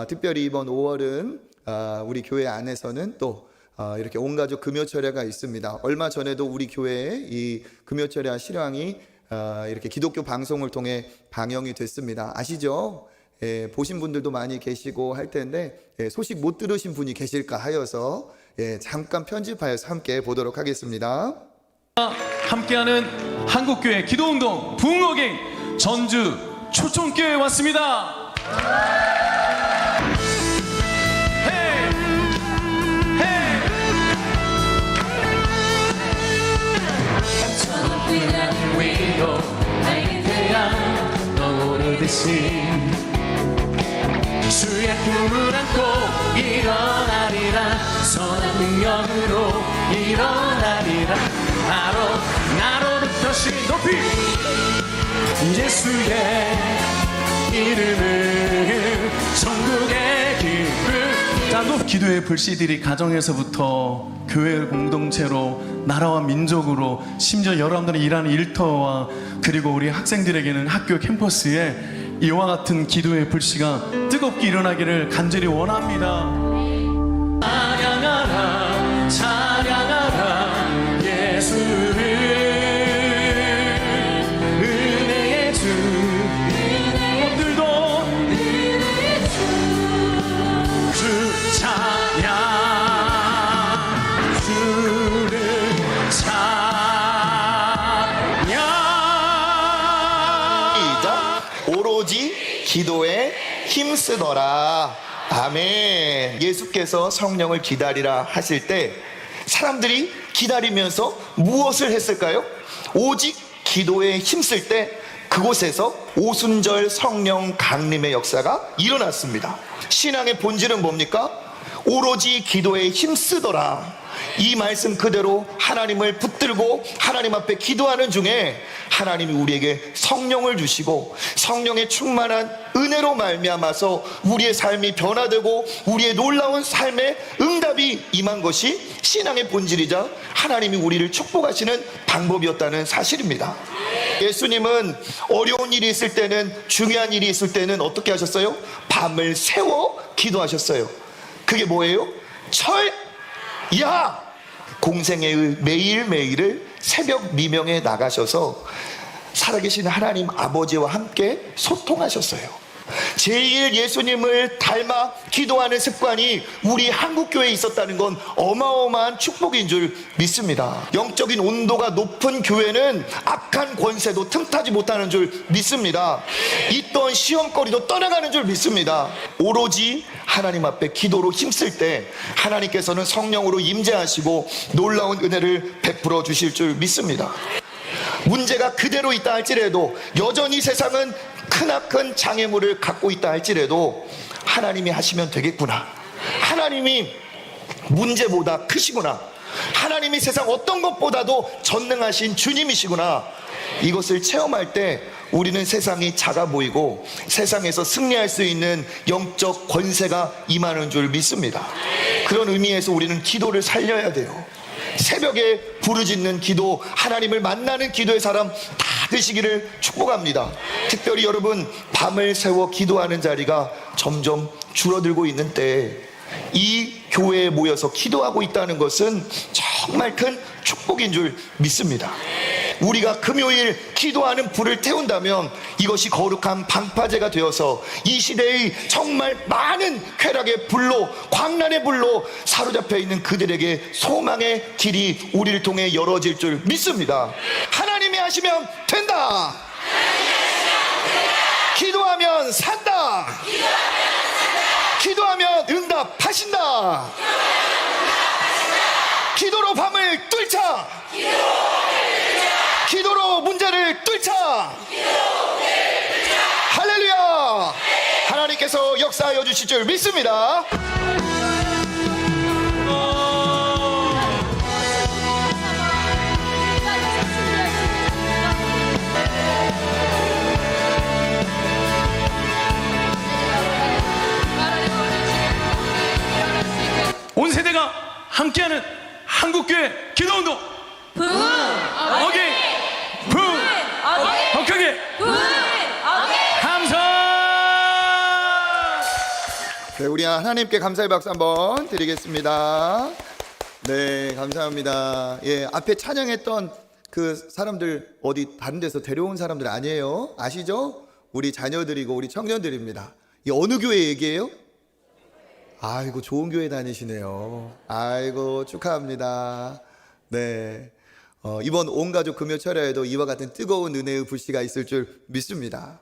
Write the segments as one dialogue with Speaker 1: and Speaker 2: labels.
Speaker 1: 특별히 이번 5월은 우리 교회 안에서는 또 이렇게 온가족 금요철야가 있습니다. 얼마 전에도 우리 교회에 이 금요철야 실황이 이렇게 기독교 방송을 통해 방영이 됐습니다. 아시죠? 예, 보신 분들도 많이 계시고 할 텐데 소식 못 들으신 분이 계실까 하여서 잠깐 편집하여서 함께 보도록 하겠습니다.
Speaker 2: 함께하는 한국교회 기도운동 부흥어게인 전주 초청교회에 왔습니다. 헤이! 헤이!
Speaker 3: 천빛 하늘 위로 밝은 태양 떠오르듯이 주의 품을 안고 일어나리라. 선한 능력으로 일어나리라. 나로부터 높이 예수의 이름을 전국의 기쁨.
Speaker 2: 기도의 불씨들이 가정에서부터 교회 공동체로 나라와 민족으로 심지어 여러분들이 일하는 일터와 그리고 우리 학생들에게는 학교 캠퍼스에 이와 같은 기도의 불씨가 뜨겁게 일어나기를 간절히 원합니다.
Speaker 3: 찬양하라 찬양하라 예수를. 은혜의 주
Speaker 2: 오늘도
Speaker 3: 주 찬양 주를 찬양.
Speaker 1: 시작. 오로지 기도에 힘쓰더라. 아멘. 예수께서 성령을 기다리라 하실 때 사람들이 기다리면서 무엇을 했을까요? 오직 기도에 힘쓸 때 그곳에서 오순절 성령 강림의 역사가 일어났습니다. 신앙의 본질은 뭡니까? 오로지 기도에 힘쓰더라. 이 말씀 그대로 하나님을 붙들고 하나님 앞에 기도하는 중에 하나님이 우리에게 성령을 주시고 성령의 충만한 은혜로 말미암아서 우리의 삶이 변화되고 우리의 놀라운 삶의 응답이 임한 것이 신앙의 본질이자 하나님이 우리를 축복하시는 방법이었다는 사실입니다. 예수님은 어려운 일이 있을 때는, 중요한 일이 있을 때는 어떻게 하셨어요? 밤을 새워 기도하셨어요. 그게 뭐예요? 철야 공생애의 매일매일을 새벽 미명에 나가셔서 살아계신 하나님 아버지와 함께 소통하셨어요. 제일 예수님을 닮아 기도하는 습관이 우리 한국교회에 있었다는 건 어마어마한 축복인 줄 믿습니다. 영적인 온도가 높은 교회는 악한 권세도 틈타지 못하는 줄 믿습니다. 있던 시험거리도 떠나가는 줄 믿습니다. 오로지 하나님 앞에 기도로 힘쓸 때 하나님께서는 성령으로 임재하시고 놀라운 은혜를 베풀어 주실 줄 믿습니다. 문제가 그대로 있다 할지라도, 여전히 세상은 크나큰 장애물을 갖고 있다 할지라도 하나님이 하시면 되겠구나, 하나님이 문제보다 크시구나, 하나님이 세상 어떤 것보다도 전능하신 주님이시구나, 이것을 체험할 때 우리는 세상이 작아 보이고 세상에서 승리할 수 있는 영적 권세가 임하는 줄 믿습니다. 그런 의미에서 우리는 기도를 살려야 돼요. 새벽에 부르짖는 기도, 하나님을 만나는 기도의 사람 다 되시기를 축복합니다. 특별히 여러분, 밤을 새워 기도하는 자리가 점점 줄어들고 있는 때에 이 교회에 모여서 기도하고 있다는 것은 정말 큰 축복인 줄 믿습니다. 우리가 금요일 기도하는 불을 태운다면 이것이 거룩한 방파제가 되어서 이 시대의 정말 많은 쾌락의 불로, 광란의 불로 사로잡혀 있는 그들에게 소망의 길이 우리를 통해 열어질 줄 믿습니다. 하나님이 하시면 된다. 기도하면 산다. 기도하면 응답하신다. 기도로 밤을 뚫자. 기도로 문제를 뚫자. 할렐루야. 하나님께서 역사하여 주실 줄 믿습니다.
Speaker 2: 온 세대가 함께하는 한국교회 기도운동 어게인 더 크게 감사.
Speaker 1: 네, 우리 하나님께 감사의 박수 한번 드리겠습니다. 네, 감사합니다. 예, 앞에 찬양했던 그 사람들 어디 다른 데서 데려온 사람들 아니에요. 아시죠? 우리 자녀들이고 우리 청년들입니다. 이 어느 교회 얘기예요? 아이고, 좋은 교회 다니시네요. 아이고, 축하합니다. 네. 이번 온가족 금요철야에도 이와 같은 뜨거운 은혜의 불씨가 있을 줄 믿습니다.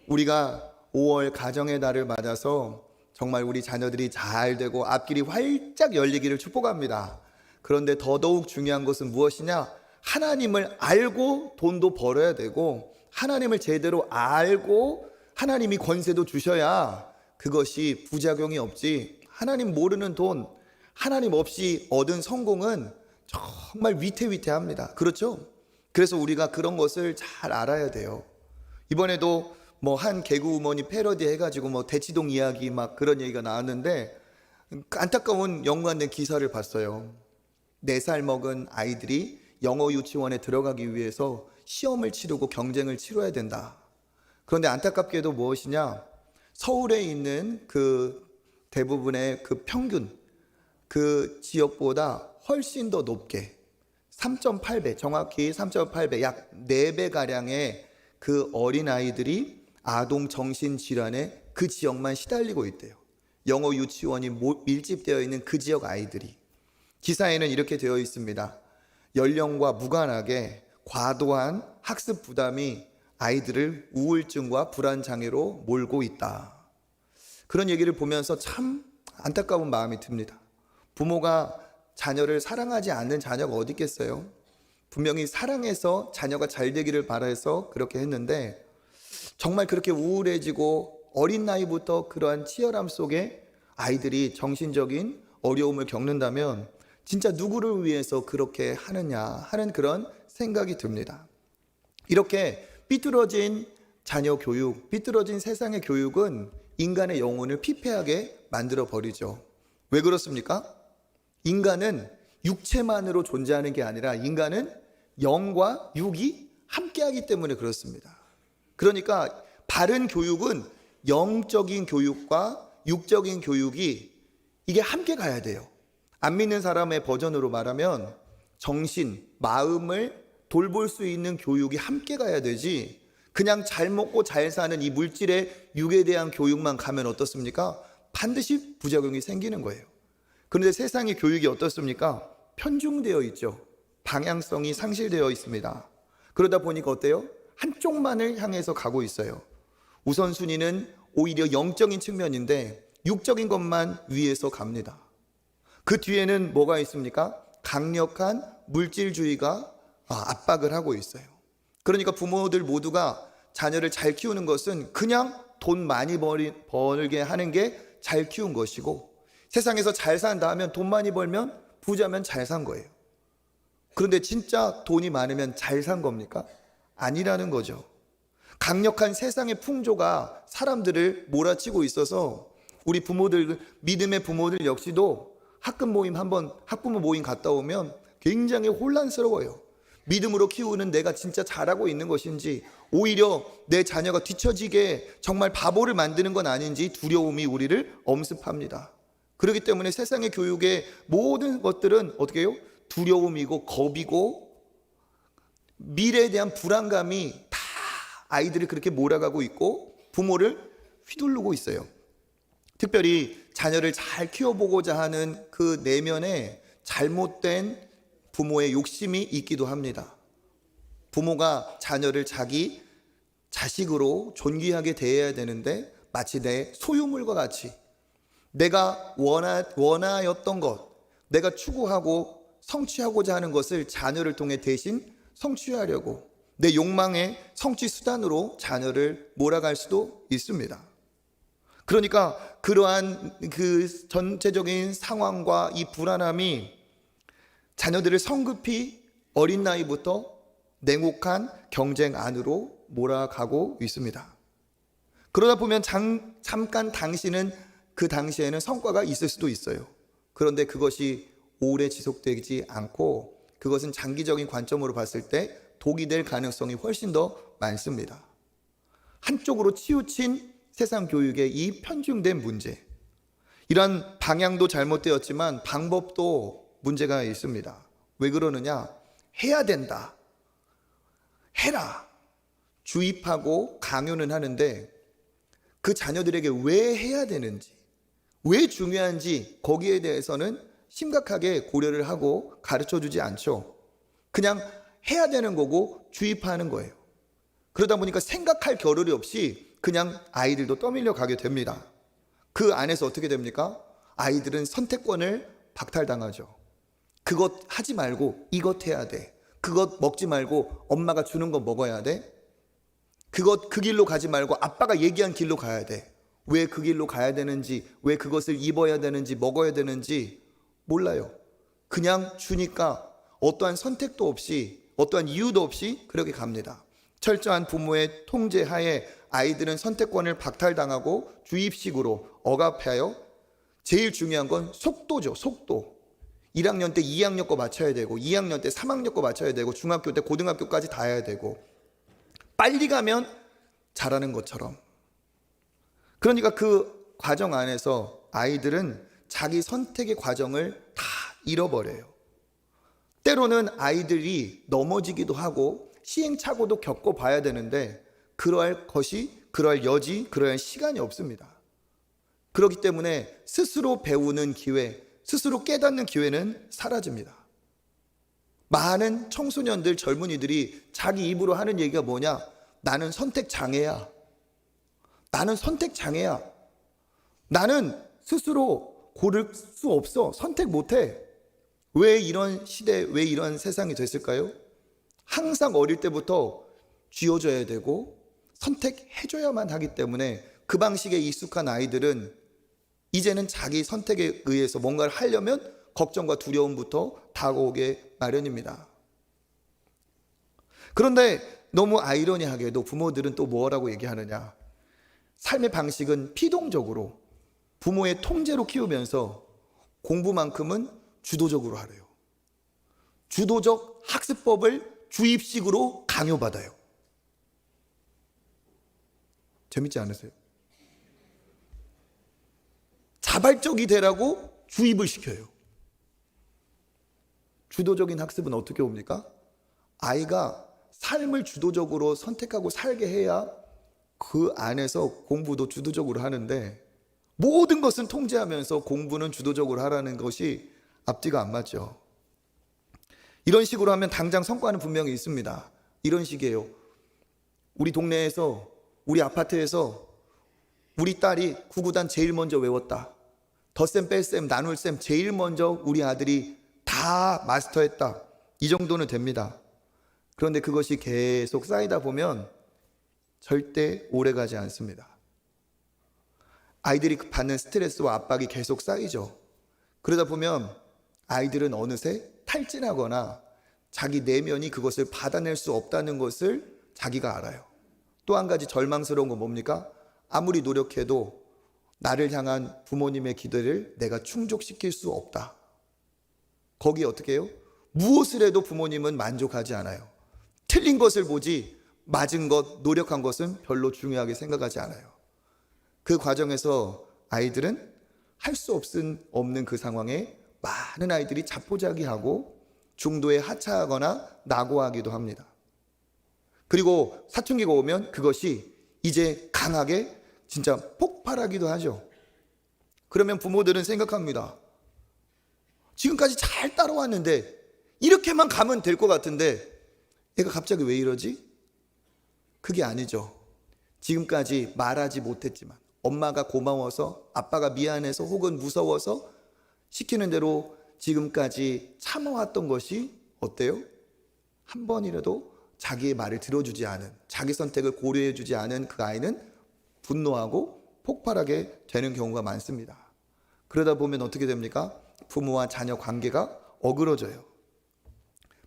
Speaker 1: 우리가 5월 가정의 달을 맞아서 정말 우리 자녀들이 잘 되고 앞길이 활짝 열리기를 축복합니다. 그런데 더더욱 중요한 것은 무엇이냐? 하나님을 알고 돈도 벌어야 되고, 하나님을 제대로 알고 하나님이 권세도 주셔야 그것이 부작용이 없지. 하나님 모르는 돈, 하나님 없이 얻은 성공은 정말 위태위태합니다. 그렇죠? 그래서 우리가 그런 것을 잘 알아야 돼요. 이번에도 뭐 한 개그우먼이 패러디 해가지고 뭐 대치동 이야기 막 그런 얘기가 나왔는데, 안타까운 연관된 기사를 봤어요. 4살 먹은 아이들이 영어 유치원에 들어가기 위해서 시험을 치르고 경쟁을 치러야 된다. 그런데 안타깝게도 무엇이냐? 서울에 있는 그 대부분의 그 평균, 그 지역보다 훨씬 더 높게 3.8배, 정확히 3.8배, 약 4배 가량의 그 어린아이들이 아동 정신질환에 그 지역만 시달리고 있대요. 영어 유치원이 밀집되어 있는 그 지역 아이들이. 기사에는 이렇게 되어 있습니다. 연령과 무관하게 과도한 학습 부담이 아이들을 우울증과 불안 장애로 몰고 있다. 그런 얘기를 보면서 참 안타까운 마음이 듭니다. 부모가 자녀를 사랑하지 않는 자녀가 어디 있겠어요? 분명히 사랑해서 자녀가 잘 되기를 바라서 그렇게 했는데, 정말 그렇게 우울해지고 어린 나이부터 그러한 치열함 속에 아이들이 정신적인 어려움을 겪는다면 진짜 누구를 위해서 그렇게 하느냐 하는 그런 생각이 듭니다. 이렇게 삐뚤어진 자녀 교육, 삐뚤어진 세상의 교육은 인간의 영혼을 피폐하게 만들어 버리죠. 왜 그렇습니까? 인간은 육체만으로 존재하는 게 아니라 인간은 영과 육이 함께하기 때문에 그렇습니다. 그러니까 바른 교육은 영적인 교육과 육적인 교육이 이게 함께 가야 돼요. 안 믿는 사람의 버전으로 말하면 정신, 마음을 돌볼 수 있는 교육이 함께 가야 되지, 그냥 잘 먹고 잘 사는 이 물질의 육에 대한 교육만 가면 어떻습니까? 반드시 부작용이 생기는 거예요. 그런데 세상의 교육이 어떻습니까? 편중되어 있죠. 방향성이 상실되어 있습니다. 그러다 보니까 어때요? 한쪽만을 향해서 가고 있어요. 우선순위는 오히려 영적인 측면인데 육적인 것만 위에서 갑니다. 그 뒤에는 뭐가 있습니까? 강력한 물질주의가 압박을 하고 있어요. 그러니까 부모들 모두가 자녀를 잘 키우는 것은 그냥 돈 많이 벌게 하는 게 잘 키운 것이고, 세상에서 잘 산다 하면 돈 많이 벌면 부자면 잘 산 거예요. 그런데 진짜 돈이 많으면 잘 산 겁니까? 아니라는 거죠. 강력한 세상의 풍조가 사람들을 몰아치고 있어서 우리 부모들, 믿음의 부모들 역시도 학부모 모임 갔다 오면 굉장히 혼란스러워요. 믿음으로 키우는 내가 진짜 잘하고 있는 것인지, 오히려 내 자녀가 뒤처지게 정말 바보를 만드는 건 아닌지 두려움이 우리를 엄습합니다. 그렇기 때문에 세상의 교육의 모든 것들은 어떻게 해요? 두려움이고 겁이고 미래에 대한 불안감이 다 아이들이 그렇게 몰아가고 있고 부모를 휘두르고 있어요. 특별히 자녀를 잘 키워보고자 하는 그 내면에 잘못된 부모의 욕심이 있기도 합니다. 부모가 자녀를 자기 자식으로 존귀하게 대해야 되는데 마치 내 소유물과 같이 내가 원하였던 것, 내가 추구하고 성취하고자 하는 것을 자녀를 통해 대신 성취하려고 내 욕망의 성취 수단으로 자녀를 몰아갈 수도 있습니다. 그러니까 그러한 그 전체적인 상황과 이 불안함이 자녀들을 성급히 어린 나이부터 냉혹한 경쟁 안으로 몰아가고 있습니다. 그러다 보면 잠깐 그 당시에는 성과가 있을 수도 있어요. 그런데 그것이 오래 지속되지 않고 그것은 장기적인 관점으로 봤을 때 독이 될 가능성이 훨씬 더 많습니다. 한쪽으로 치우친 세상 교육의 이 편중된 문제, 이런 방향도 잘못되었지만 방법도 문제가 있습니다. 왜 그러느냐? 해야 된다, 해라, 주입하고 강요는 하는데 그 자녀들에게 왜 해야 되는지, 왜 중요한지 거기에 대해서는 심각하게 고려를 하고 가르쳐주지 않죠. 그냥 해야 되는 거고 주입하는 거예요. 그러다 보니까 생각할 겨를이 없이 그냥 아이들도 떠밀려 가게 됩니다. 그 안에서 어떻게 됩니까? 아이들은 선택권을 박탈당하죠. 그것 하지 말고 이것 해야 돼. 그것 먹지 말고 엄마가 주는 거 먹어야 돼. 그 길로 가지 말고 아빠가 얘기한 길로 가야 돼. 왜 그 길로 가야 되는지, 왜 그것을 입어야 되는지, 먹어야 되는지 몰라요. 그냥 주니까 어떠한 선택도 없이, 어떠한 이유도 없이 그렇게 갑니다. 철저한 부모의 통제하에 아이들은 선택권을 박탈당하고 주입식으로 억압하여 제일 중요한 건 속도죠. 속도. 1학년 때 2학년 거 맞춰야 되고 2학년 때 3학년 거 맞춰야 되고 중학교 때 고등학교까지 다 해야 되고 빨리 가면 잘하는 것처럼. 그러니까 그 과정 안에서 아이들은 자기 선택의 과정을 다 잃어버려요. 때로는 아이들이 넘어지기도 하고 시행착오도 겪어봐야 되는데 그러할 여지, 그러할 시간이 없습니다. 그렇기 때문에 스스로 배우는 기회, 스스로 깨닫는 기회는 사라집니다. 많은 청소년들, 젊은이들이 자기 입으로 하는 얘기가 뭐냐? 나는 선택 장애야. 나는 선택 장애야. 나는 스스로 고를 수 없어. 선택 못해. 왜 이런 시대, 왜 이런 세상이 됐을까요? 항상 어릴 때부터 쥐어줘야 되고 선택해줘야만 하기 때문에 그 방식에 익숙한 아이들은 이제는 자기 선택에 의해서 뭔가를 하려면 걱정과 두려움부터 다가오게 마련입니다. 그런데 너무 아이러니하게도 부모들은 또 뭐라고 얘기하느냐? 삶의 방식은 피동적으로 부모의 통제로 키우면서 공부만큼은 주도적으로 하래요. 주도적 학습법을 주입식으로 강요받아요. 재밌지 않으세요? 자발적이 되라고 주입을 시켜요. 주도적인 학습은 어떻게 옵니까? 아이가 삶을 주도적으로 선택하고 살게 해야 그 안에서 공부도 주도적으로 하는데 모든 것은 통제하면서 공부는 주도적으로 하라는 것이 앞뒤가 안 맞죠. 이런 식으로 하면 당장 성과는 분명히 있습니다. 이런 식이에요. 우리 동네에서, 우리 아파트에서 우리 딸이 구구단 제일 먼저 외웠다. 덧셈, 뺄셈, 나눌셈 제일 먼저 우리 아들이 다 마스터했다. 이 정도는 됩니다. 그런데 그것이 계속 쌓이다 보면 절대 오래가지 않습니다. 아이들이 받는 스트레스와 압박이 계속 쌓이죠. 그러다 보면 아이들은 어느새 탈진하거나 자기 내면이 그것을 받아낼 수 없다는 것을 자기가 알아요. 또 한 가지 절망스러운 건 뭡니까? 아무리 노력해도 나를 향한 부모님의 기대를 내가 충족시킬 수 없다. 거기에 어떻게 해요? 무엇을 해도 부모님은 만족하지 않아요. 틀린 것을 보지 맞은 것, 노력한 것은 별로 중요하게 생각하지 않아요. 그 과정에서 아이들은 할 수 없는 그 상황에 많은 아이들이 자포자기하고 중도에 하차하거나 낙오하기도 합니다. 그리고 사춘기가 오면 그것이 이제 강하게 진짜 폭발하기도 하죠. 그러면 부모들은 생각합니다. 지금까지 잘 따라왔는데 이렇게만 가면 될 것 같은데 얘가 갑자기 왜 이러지? 그게 아니죠. 지금까지 말하지 못했지만 엄마가 고마워서, 아빠가 미안해서, 혹은 무서워서 시키는 대로 지금까지 참아왔던 것이 어때요? 한 번이라도 자기의 말을 들어주지 않은, 자기 선택을 고려해주지 않은 그 아이는 분노하고 폭발하게 되는 경우가 많습니다. 그러다 보면 어떻게 됩니까? 부모와 자녀 관계가 어그러져요.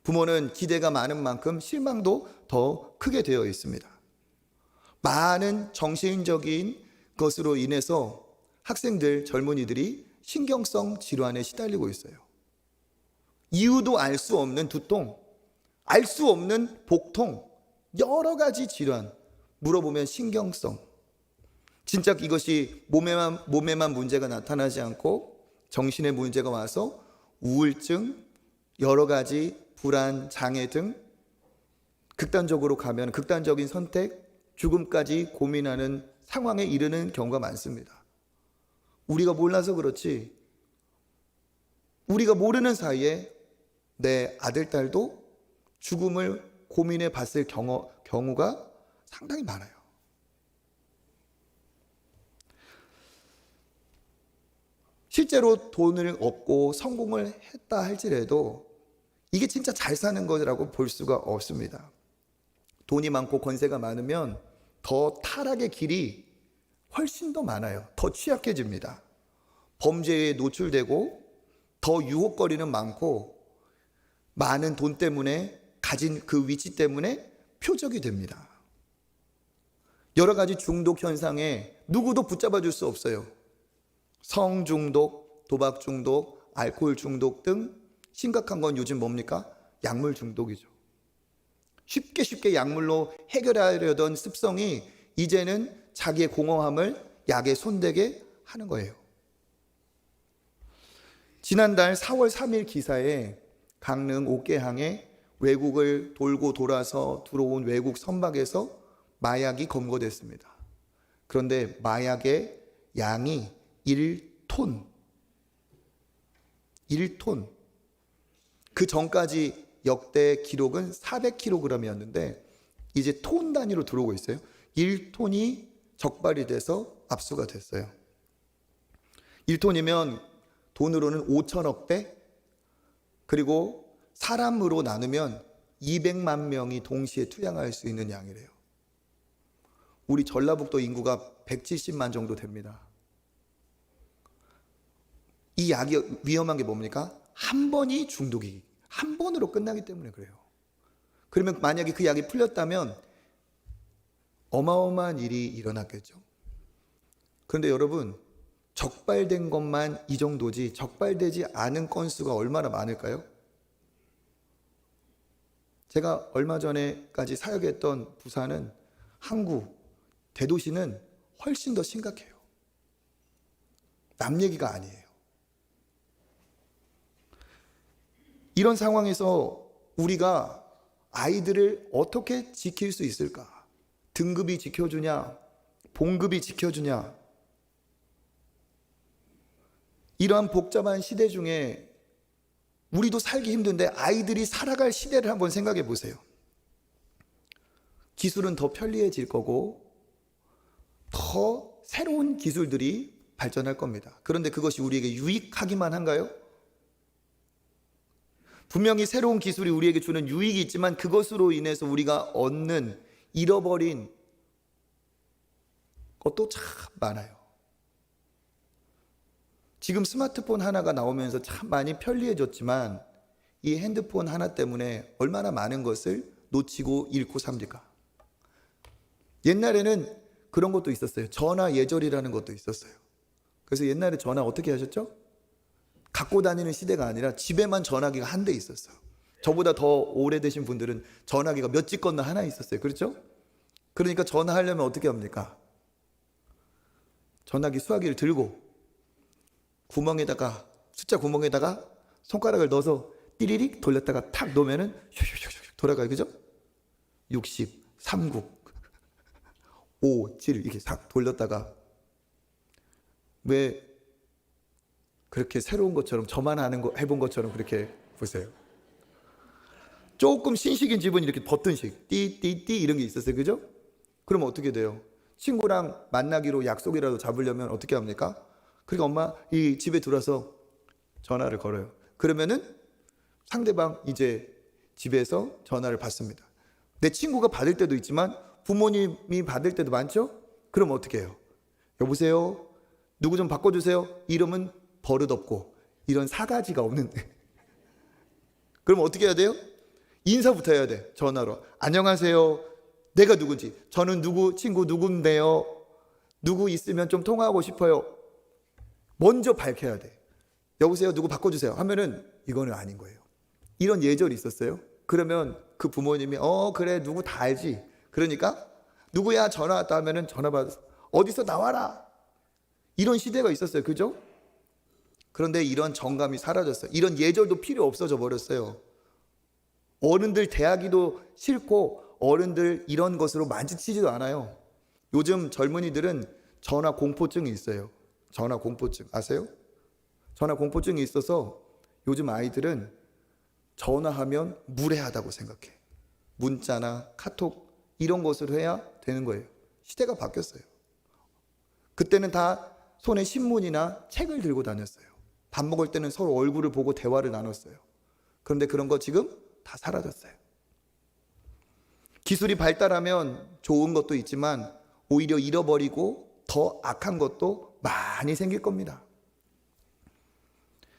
Speaker 1: 부모는 기대가 많은 만큼 실망도 더 크게 되어 있습니다. 많은 정신적인 것으로 인해서 학생들, 젊은이들이 신경성 질환에 시달리고 있어요. 이유도 알 수 없는 두통, 알 수 없는 복통, 여러 가지 질환, 물어보면 신경성. 진짜 이것이 몸에만 문제가 나타나지 않고 정신의 문제가 와서 우울증, 여러 가지 불안, 장애 등 극단적으로 가면 극단적인 선택, 죽음까지 고민하는 상황에 이르는 경우가 많습니다. 우리가 몰라서 그렇지, 우리가 모르는 사이에 내 아들, 딸도 죽음을 고민해 봤을 경우가 상당히 많아요. 실제로 돈을 얻고 성공을 했다 할지라도 이게 진짜 잘 사는 거라고 볼 수가 없습니다. 돈이 많고 권세가 많으면 더 타락의 길이 훨씬 더 많아요. 더 취약해집니다. 범죄에 노출되고 더 유혹거리는 많고 많은 돈 때문에 가진 그 위치 때문에 표적이 됩니다. 여러 가지 중독 현상에 누구도 붙잡아 줄 수 없어요. 성 중독, 도박 중독, 알코올 중독 등 심각한 건 요즘 뭡니까? 약물 중독이죠. 쉽게 약물로 해결하려던 습성이 이제는 자기의 공허함을 약에 손대게 하는 거예요. 지난달 4월 3일 기사에 강릉 옥계항에 외국을 돌고 돌아서 들어온 외국 선박에서 마약이 검거됐습니다. 그런데 마약의 양이 1톤. 그 전까지 역대 기록은 400kg이었는데 이제 톤 단위로 들어오고 있어요. 1톤이 적발이 돼서 압수가 됐어요. 1톤이면 돈으로는 5천억대, 그리고 사람으로 나누면 200만 명이 동시에 투약할 수 있는 양이래요. 우리 전라북도 인구가 170만 정도 됩니다. 이 약이 위험한 게 뭡니까? 한 번이 중독이, 한 번으로 끝나기 때문에 그래요. 그러면 만약에 그 약이 풀렸다면 어마어마한 일이 일어났겠죠. 그런데 여러분, 적발된 것만 이 정도지 적발되지 않은 건수가 얼마나 많을까요? 제가 얼마 전에까지 사역했던 부산은, 항구, 대도시는 훨씬 더 심각해요. 남 얘기가 아니에요. 이런 상황에서 우리가 아이들을 어떻게 지킬 수 있을까? 등급이 지켜주냐? 봉급이 지켜주냐? 이러한 복잡한 시대 중에 우리도 살기 힘든데 아이들이 살아갈 시대를 한번 생각해 보세요. 기술은 더 편리해질 거고 더 새로운 기술들이 발전할 겁니다. 그런데 그것이 우리에게 유익하기만 한가요? 분명히 새로운 기술이 우리에게 주는 유익이 있지만 그것으로 인해서 우리가 얻는, 잃어버린 것도 참 많아요. 지금 스마트폰 하나가 나오면서 참 많이 편리해졌지만 이 핸드폰 하나 때문에 얼마나 많은 것을 놓치고 잃고 삽니까? 옛날에는 그런 것도 있었어요. 전화 예절이라는 것도 있었어요. 그래서 옛날에 전화 어떻게 하셨죠? 갖고 다니는 시대가 아니라 집에만 전화기가 한 대 있었어요. 저보다 더 오래되신 분들은 전화기가 몇 집 건너 하나 있었어요. 그렇죠? 그러니까 전화하려면 어떻게 합니까? 전화기 수화기를 들고 구멍에다가, 숫자 구멍에다가 손가락을 넣어서 띠리릭 돌렸다가 탁 놓으면은 슉슉슉슉 돌아가요. 그죠? 60, 39, 5, 7 이렇게 싹 돌렸다가, 왜 그렇게 새로운 것처럼, 저만 해본 것처럼 그렇게 보세요. 조금 신식인 집은 이렇게 버튼식 띠띠띠 이런 게 있었어요. 그죠? 그럼 어떻게 돼요? 친구랑 만나기로 약속이라도 잡으려면 어떻게 합니까? 그러니까 엄마 이 집에 들어와서 전화를 걸어요. 그러면은 상대방 이제 집에서 전화를 받습니다. 내 친구가 받을 때도 있지만 부모님이 받을 때도 많죠? 그럼 어떻게 해요? 여보세요? 누구 좀 바꿔주세요? 이러면 버릇없고 이런 사가지가 없는. 그럼 어떻게 해야 돼요? 인사부터 해야 돼. 전화로. 안녕하세요. 내가 누군지. 저는 누구 친구 누군데요. 누구 있으면 좀 통화하고 싶어요. 먼저 밝혀야 돼. 여보세요, 누구 바꿔주세요 하면은 이거는 아닌 거예요. 이런 예절이 있었어요. 그러면 그 부모님이 그래 누구 다 알지. 그러니까 누구야 전화 왔다 하면은 전화 받아서 어디서 나와라. 이런 시대가 있었어요. 그죠? 그런데 이런 정감이 사라졌어요. 이런 예절도 필요 없어져 버렸어요. 어른들 대하기도 싫고 어른들 이런 것으로 만지치지도 않아요. 요즘 젊은이들은 전화 공포증이 있어요. 전화 공포증 아세요? 전화 공포증이 있어서 요즘 아이들은 전화하면 무례하다고 생각해. 문자나 카톡 이런 것으로 해야 되는 거예요. 시대가 바뀌었어요. 그때는 다 손에 신문이나 책을 들고 다녔어요. 밥 먹을 때는 서로 얼굴을 보고 대화를 나눴어요. 그런데 그런 거 지금 다 사라졌어요. 기술이 발달하면 좋은 것도 있지만 오히려 잃어버리고 더 악한 것도 많이 생길 겁니다.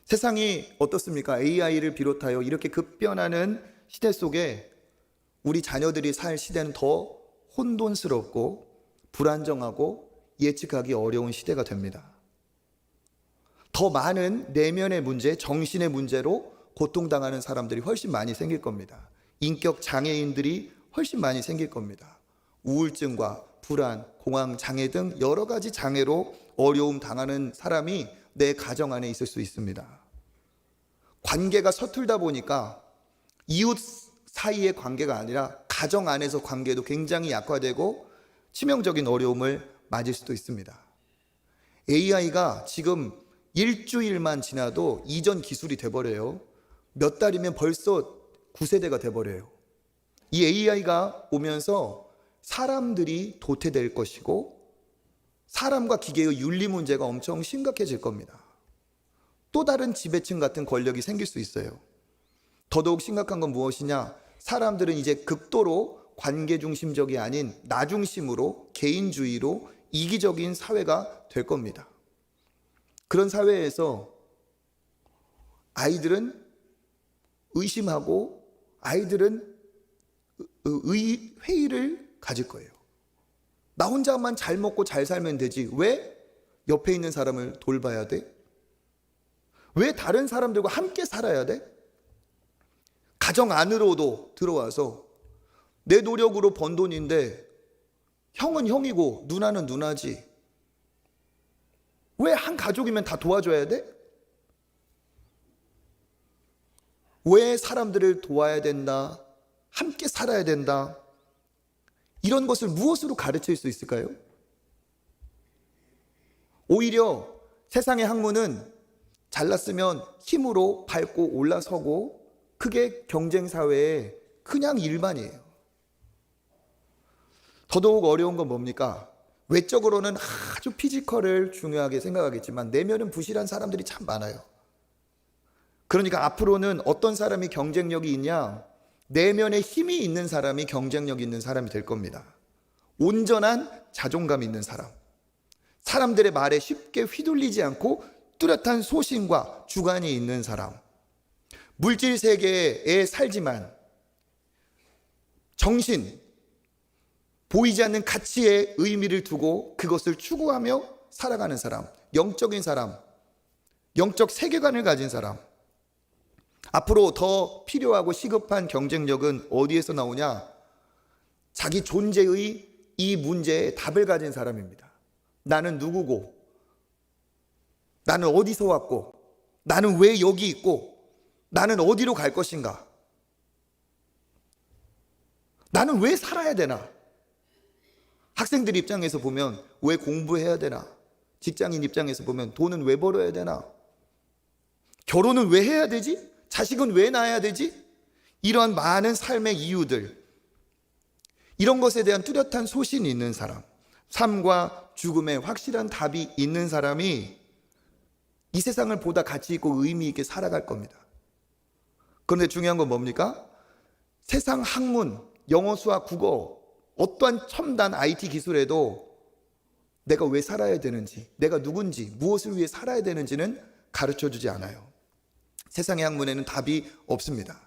Speaker 1: 세상이 어떻습니까? AI를 비롯하여 이렇게 급변하는 시대 속에 우리 자녀들이 살 시대는 더 혼돈스럽고 불안정하고 예측하기 어려운 시대가 됩니다. 더 많은 내면의 문제, 정신의 문제로 고통당하는 사람들이 훨씬 많이 생길 겁니다. 인격 장애인들이 훨씬 많이 생길 겁니다. 우울증과 불안, 공황 장애 등 여러 가지 장애로 어려움 당하는 사람이 내 가정 안에 있을 수 있습니다. 관계가 서툴다 보니까 이웃 사이의 관계가 아니라 가정 안에서 관계도 굉장히 약화되고 치명적인 어려움을 맞을 수도 있습니다. AI가 지금 일주일만 지나도 이전 기술이 돼버려요. 몇 달이면 벌써 9세대가 돼버려요. 이 AI가 오면서 사람들이 도태될 것이고 사람과 기계의 윤리 문제가 엄청 심각해질 겁니다. 또 다른 지배층 같은 권력이 생길 수 있어요. 더더욱 심각한 건 무엇이냐? 사람들은 이제 극도로 관계 중심적이 아닌 나 중심으로 개인주의로 이기적인 사회가 될 겁니다. 그런 사회에서 아이들은 의심하고 아이들은 회의를 가질 거예요. 나 혼자만 잘 먹고 잘 살면 되지 왜 옆에 있는 사람을 돌봐야 돼? 왜 다른 사람들과 함께 살아야 돼? 가정 안으로도 들어와서 내 노력으로 번 돈인데 형은 형이고 누나는 누나지. 왜 한 가족이면 다 도와줘야 돼? 왜 사람들을 도와야 된다? 함께 살아야 된다? 이런 것을 무엇으로 가르칠 수 있을까요? 오히려 세상의 학문은 잘났으면 힘으로 밟고 올라서고 그게 경쟁사회의 그냥 일반이에요. 더더욱 어려운 건 뭡니까? 외적으로는 아주 피지컬을 중요하게 생각하겠지만 내면은 부실한 사람들이 참 많아요. 그러니까 앞으로는 어떤 사람이 경쟁력이 있냐? 내면에 힘이 있는 사람이 경쟁력 있는 사람이 될 겁니다. 온전한 자존감 있는 사람, 사람들의 말에 쉽게 휘둘리지 않고 뚜렷한 소신과 주관이 있는 사람, 물질 세계에 살지만 정신, 보이지 않는 가치에 의미를 두고 그것을 추구하며 살아가는 사람, 영적인 사람, 영적 세계관을 가진 사람. 앞으로 더 필요하고 시급한 경쟁력은 어디에서 나오냐? 자기 존재의 이 문제에 답을 가진 사람입니다. 나는 누구고, 나는 어디서 왔고, 나는 왜 여기 있고, 나는 어디로 갈 것인가? 나는 왜 살아야 되나? 학생들 입장에서 보면 왜 공부해야 되나? 직장인 입장에서 보면 돈은 왜 벌어야 되나? 결혼은 왜 해야 되지? 자식은 왜 낳아야 되지? 이러한 많은 삶의 이유들, 이런 것에 대한 뚜렷한 소신이 있는 사람, 삶과 죽음에 확실한 답이 있는 사람이 이 세상을 보다 가치 있고 의미 있게 살아갈 겁니다. 그런데 중요한 건 뭡니까? 세상 학문, 영어, 수학, 국어, 어떠한 첨단 IT 기술에도 내가 왜 살아야 되는지, 내가 누군지, 무엇을 위해 살아야 되는지는 가르쳐주지 않아요. 세상의 학문에는 답이 없습니다.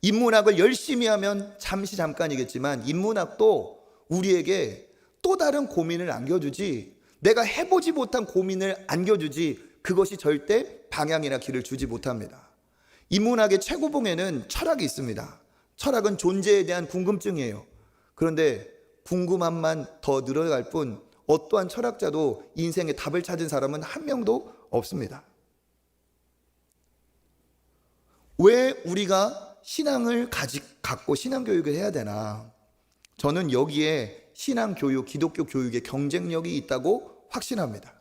Speaker 1: 인문학을 열심히 하면 잠깐이겠지만 인문학도 우리에게 또 다른 고민을 안겨주지, 내가 해보지 못한 고민을 안겨주지, 그것이 절대 방향이나 길을 주지 못합니다. 인문학의 최고봉에는 철학이 있습니다. 철학은 존재에 대한 궁금증이에요. 그런데 궁금함만 더 늘어갈 뿐 어떠한 철학자도 인생의 답을 찾은 사람은 한 명도 없습니다. 왜 우리가 신앙을 갖고 신앙교육을 해야 되나? 저는 여기에 신앙교육, 기독교 교육의 경쟁력이 있다고 확신합니다.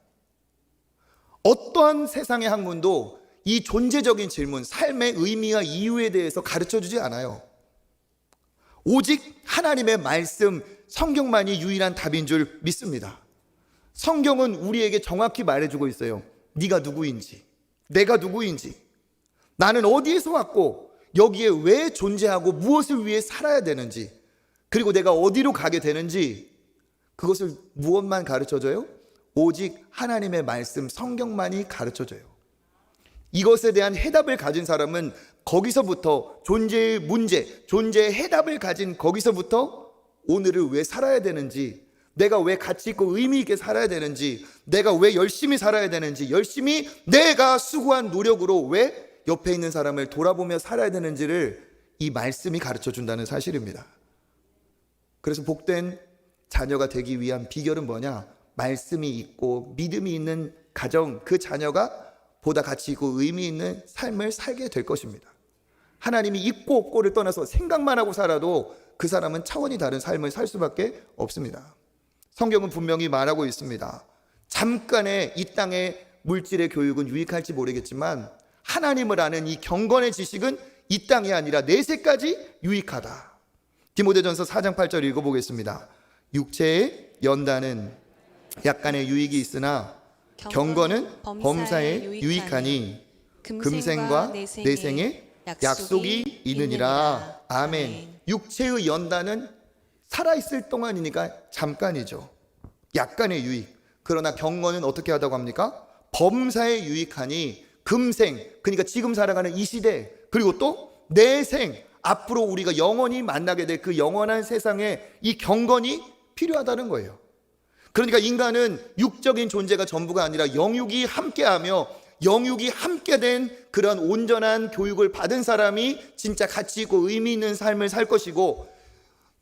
Speaker 1: 어떠한 세상의 학문도 이 존재적인 질문, 삶의 의미와 이유에 대해서 가르쳐주지 않아요. 오직 하나님의 말씀, 성경만이 유일한 답인 줄 믿습니다. 성경은 우리에게 정확히 말해주고 있어요. 네가 누구인지, 내가 누구인지, 나는 어디에서 왔고 여기에 왜 존재하고 무엇을 위해 살아야 되는지, 그리고 내가 어디로 가게 되는지, 그것을 무엇만 가르쳐줘요? 오직 하나님의 말씀, 성경만이 가르쳐줘요. 이것에 대한 해답을 가진 사람은 거기서부터 존재의 문제, 존재의 해답을 가진 거기서부터 오늘을 왜 살아야 되는지, 내가 왜 가치 있고 의미 있게 살아야 되는지, 내가 왜 열심히 살아야 되는지, 열심히 내가 수고한 노력으로 왜 옆에 있는 사람을 돌아보며 살아야 되는지를 이 말씀이 가르쳐 준다는 사실입니다. 그래서 복된 자녀가 되기 위한 비결은 뭐냐? 말씀이 있고 믿음이 있는 가정, 그 자녀가 보다 가치 있고 의미 있는 삶을 살게 될 것입니다. 하나님이 있고 없고를 떠나서 생각만 하고 살아도 그 사람은 차원이 다른 삶을 살 수밖에 없습니다. 성경은 분명히 말하고 있습니다. 잠깐의 이 땅의 물질의 교육은 유익할지 모르겠지만 하나님을 아는 이 경건의 지식은 이 땅이 아니라 내세까지 유익하다. 디모데전서 4장 8절 읽어보겠습니다. 육체의 연단은 약간의 유익이 있으나 경건은 범사에 유익하니 금생과 내생에 약속이 있느니라. 아멘. 육체의 연단은 살아있을 동안이니까 잠깐이죠. 약간의 유익. 그러나 경건은 어떻게 하다고 합니까? 범사에 유익하니 금생, 그러니까 지금 살아가는 이 시대, 그리고 또 내생, 앞으로 우리가 영원히 만나게 될 그 영원한 세상에 이 경건이 필요하다는 거예요. 그러니까 인간은 육적인 존재가 전부가 아니라 영육이 함께하며 영육이 함께 된 그런 온전한 교육을 받은 사람이 진짜 가치 있고 의미 있는 삶을 살 것이고,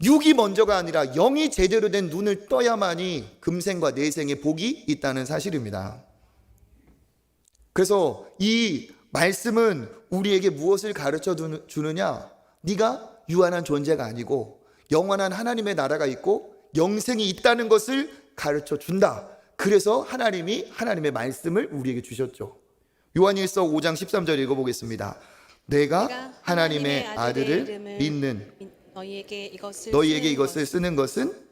Speaker 1: 육이 먼저가 아니라 영이 제대로 된 눈을 떠야만이 금생과 내생의 복이 있다는 사실입니다. 그래서 이 말씀은 우리에게 무엇을 가르쳐 주느냐? 네가 유한한 존재가 아니고 영원한 하나님의 나라가 있고 영생이 있다는 것을 가르쳐 준다. 그래서 하나님이 하나님의 말씀을 우리에게 주셨죠. 요한일서 5장 13절 읽어보겠습니다. 내가 하나님의 아들을 믿는 너희에게 이것을 쓰는 것은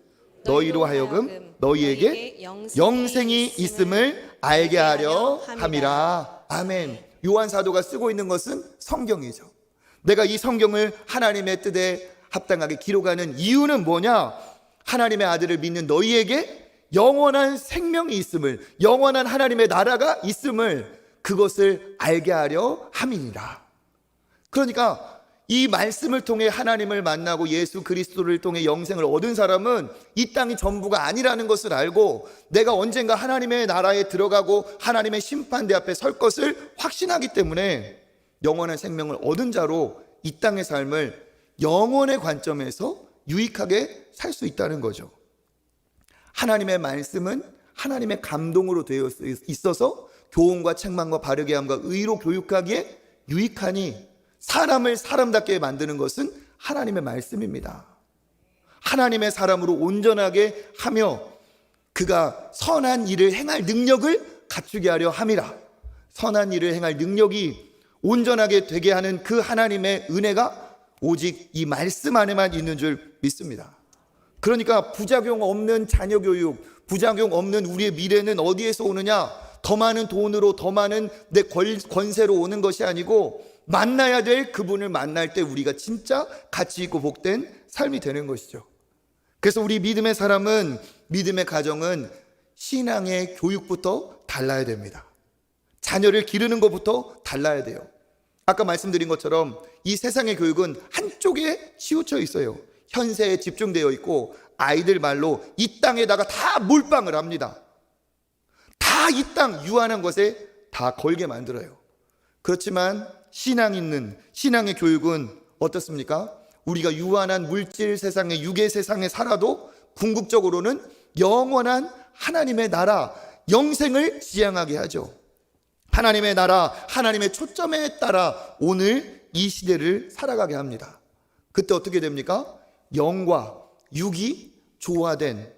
Speaker 1: 너희로 하여금 너희에게 영생이 있음을 알게 하려 함이라. 아멘. 요한 사도가 쓰고 있는 것은 성경이죠. 내가 이 성경을 하나님의 뜻에 합당하게 기록하는 이유는 뭐냐? 하나님의 아들을 믿는 너희에게 영원한 생명이 있음을, 영원한 하나님의 나라가 있음을, 그것을 알게 하려 함이니라. 그러니까 이 말씀을 통해 하나님을 만나고 예수 그리스도를 통해 영생을 얻은 사람은 이 땅이 전부가 아니라는 것을 알고 내가 언젠가 하나님의 나라에 들어가고 하나님의 심판대 앞에 설 것을 확신하기 때문에 영원한 생명을 얻은 자로 이 땅의 삶을 영원의 관점에서 유익하게 살 수 있다는 거죠. 하나님의 말씀은 하나님의 감동으로 되어 있어서 교훈과 책망과 바르게 함과 의로 교육하기에 유익하니 사람을 사람답게 만드는 것은 하나님의 말씀입니다. 하나님의 사람으로 온전하게 하며 그가 선한 일을 행할 능력을 갖추게 하려 함이라. 선한 일을 행할 능력이 온전하게 되게 하는 그 하나님의 은혜가 오직 이 말씀 안에만 있는 줄 믿습니다. 그러니까 부작용 없는 자녀 교육, 부작용 없는 우리의 미래는 어디에서 오느냐? 더 많은 돈으로, 더 많은 내 권세로 오는 것이 아니고 만나야 될 그분을 만날 때 우리가 진짜 가치 있고 복된 삶이 되는 것이죠. 그래서 우리 믿음의 사람은, 믿음의 가정은 신앙의 교육부터 달라야 됩니다. 자녀를 기르는 것부터 달라야 돼요. 아까 말씀드린 것처럼 이 세상의 교육은 한쪽에 치우쳐 있어요. 현세에 집중되어 있고 아이들 말로 이 땅에다가 다 몰빵을 합니다. 다 이 땅 유한한 것에 다 걸게 만들어요. 그렇지만 신앙 있는 신앙의 교육은 어떻습니까? 우리가 유한한 물질 세상에, 육의 세상에 살아도 궁극적으로는 영원한 하나님의 나라, 영생을 지향하게 하죠. 하나님의 나라, 하나님의 초점에 따라 오늘 이 시대를 살아가게 합니다. 그때 어떻게 됩니까? 영과 육이 조화된,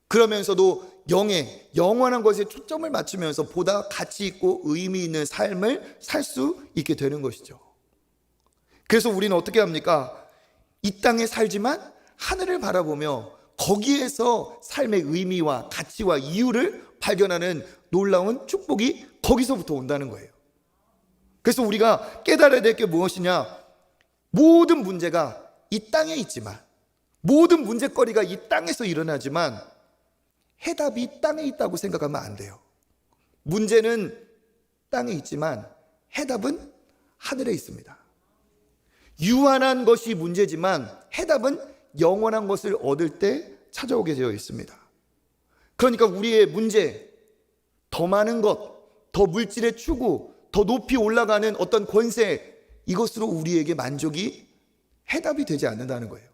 Speaker 1: 그러면서도 영의 영원한 것에 초점을 맞추면서 보다 가치 있고 의미 있는 삶을 살 수 있게 되는 것이죠. 그래서 우리는 어떻게 합니까? 이 땅에 살지만 하늘을 바라보며 거기에서 삶의 의미와 가치와 이유를 발견하는 놀라운 축복이 거기서부터 온다는 거예요. 그래서 우리가 깨달아야 될 게 무엇이냐? 모든 문제가 이 땅에 있지만, 모든 문제거리가 이 땅에서 일어나지만 해답이 땅에 있다고 생각하면 안 돼요. 문제는 땅에 있지만 해답은 하늘에 있습니다. 유한한 것이 문제지만 해답은 영원한 것을 얻을 때 찾아오게 되어 있습니다. 그러니까 우리의 문제, 더 많은 것, 더 물질의 추구, 더 높이 올라가는 어떤 권세, 이것으로 우리에게 만족이 해답이 되지 않는다는 거예요.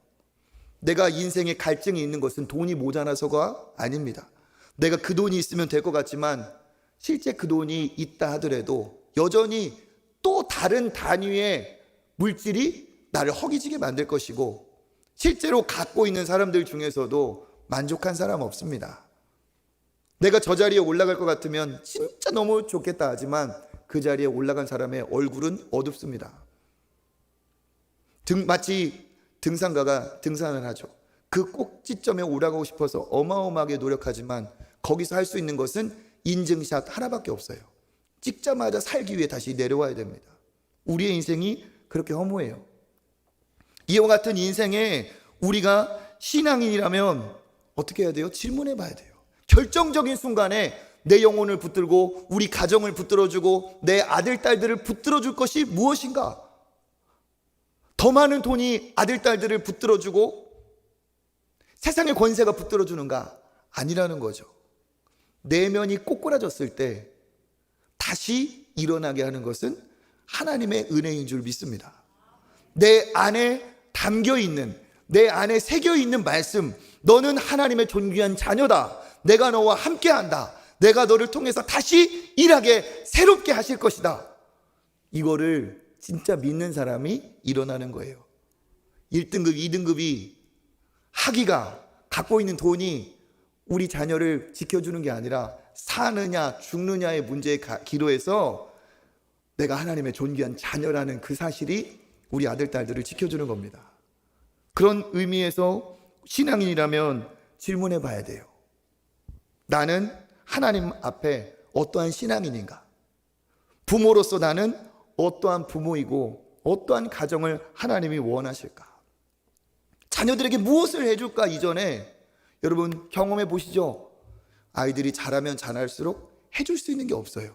Speaker 1: 내가 인생에 갈증이 있는 것은 돈이 모자라서가 아닙니다. 내가 그 돈이 있으면 될 것 같지만 실제 그 돈이 있다 하더라도 여전히 또 다른 단위의 물질이 나를 허기지게 만들 것이고, 실제로 갖고 있는 사람들 중에서도 만족한 사람 없습니다. 내가 저 자리에 올라갈 것 같으면 진짜 너무 좋겠다 하지만 그 자리에 올라간 사람의 얼굴은 어둡습니다. 마치 등산가가 등산을 하죠. 그 꼭지점에 올라가고 싶어서 어마어마하게 노력하지만 거기서 할 수 있는 것은 인증샷 하나밖에 없어요. 찍자마자 살기 위해 다시 내려와야 됩니다. 우리의 인생이 그렇게 허무해요. 이와 같은 인생에 우리가 신앙인이라면 어떻게 해야 돼요? 질문해 봐야 돼요. 결정적인 순간에 내 영혼을 붙들고 우리 가정을 붙들어주고 내 아들, 딸들을 붙들어줄 것이 무엇인가? 더 많은 돈이 아들, 딸들을 붙들어주고 세상의 권세가 붙들어주는가? 아니라는 거죠. 내면이 꼬꾸라졌을 때 다시 일어나게 하는 것은 하나님의 은혜인 줄 믿습니다. 내 안에 담겨있는, 내 안에 새겨있는 말씀, 너는 하나님의 존귀한 자녀다, 내가 너와 함께한다, 내가 너를 통해서 다시 일하게 새롭게 하실 것이다, 이거를 진짜 믿는 사람이 일어나는 거예요. 1등급, 2등급이 학위가 갖고 있는 돈이 우리 자녀를 지켜주는 게 아니라 사느냐 죽느냐의 문제에 기로해서 내가 하나님의 존귀한 자녀라는 그 사실이 우리 아들, 딸들을 지켜주는 겁니다. 그런 의미에서 신앙인이라면 질문해 봐야 돼요. 나는 하나님 앞에 어떠한 신앙인인가? 부모로서 나는 어떠한 부모이고 어떠한 가정을 하나님이 원하실까? 자녀들에게 무엇을 해줄까? 이전에 여러분 경험해 보시죠. 아이들이 자라면 자랄수록 해줄 수 있는 게 없어요.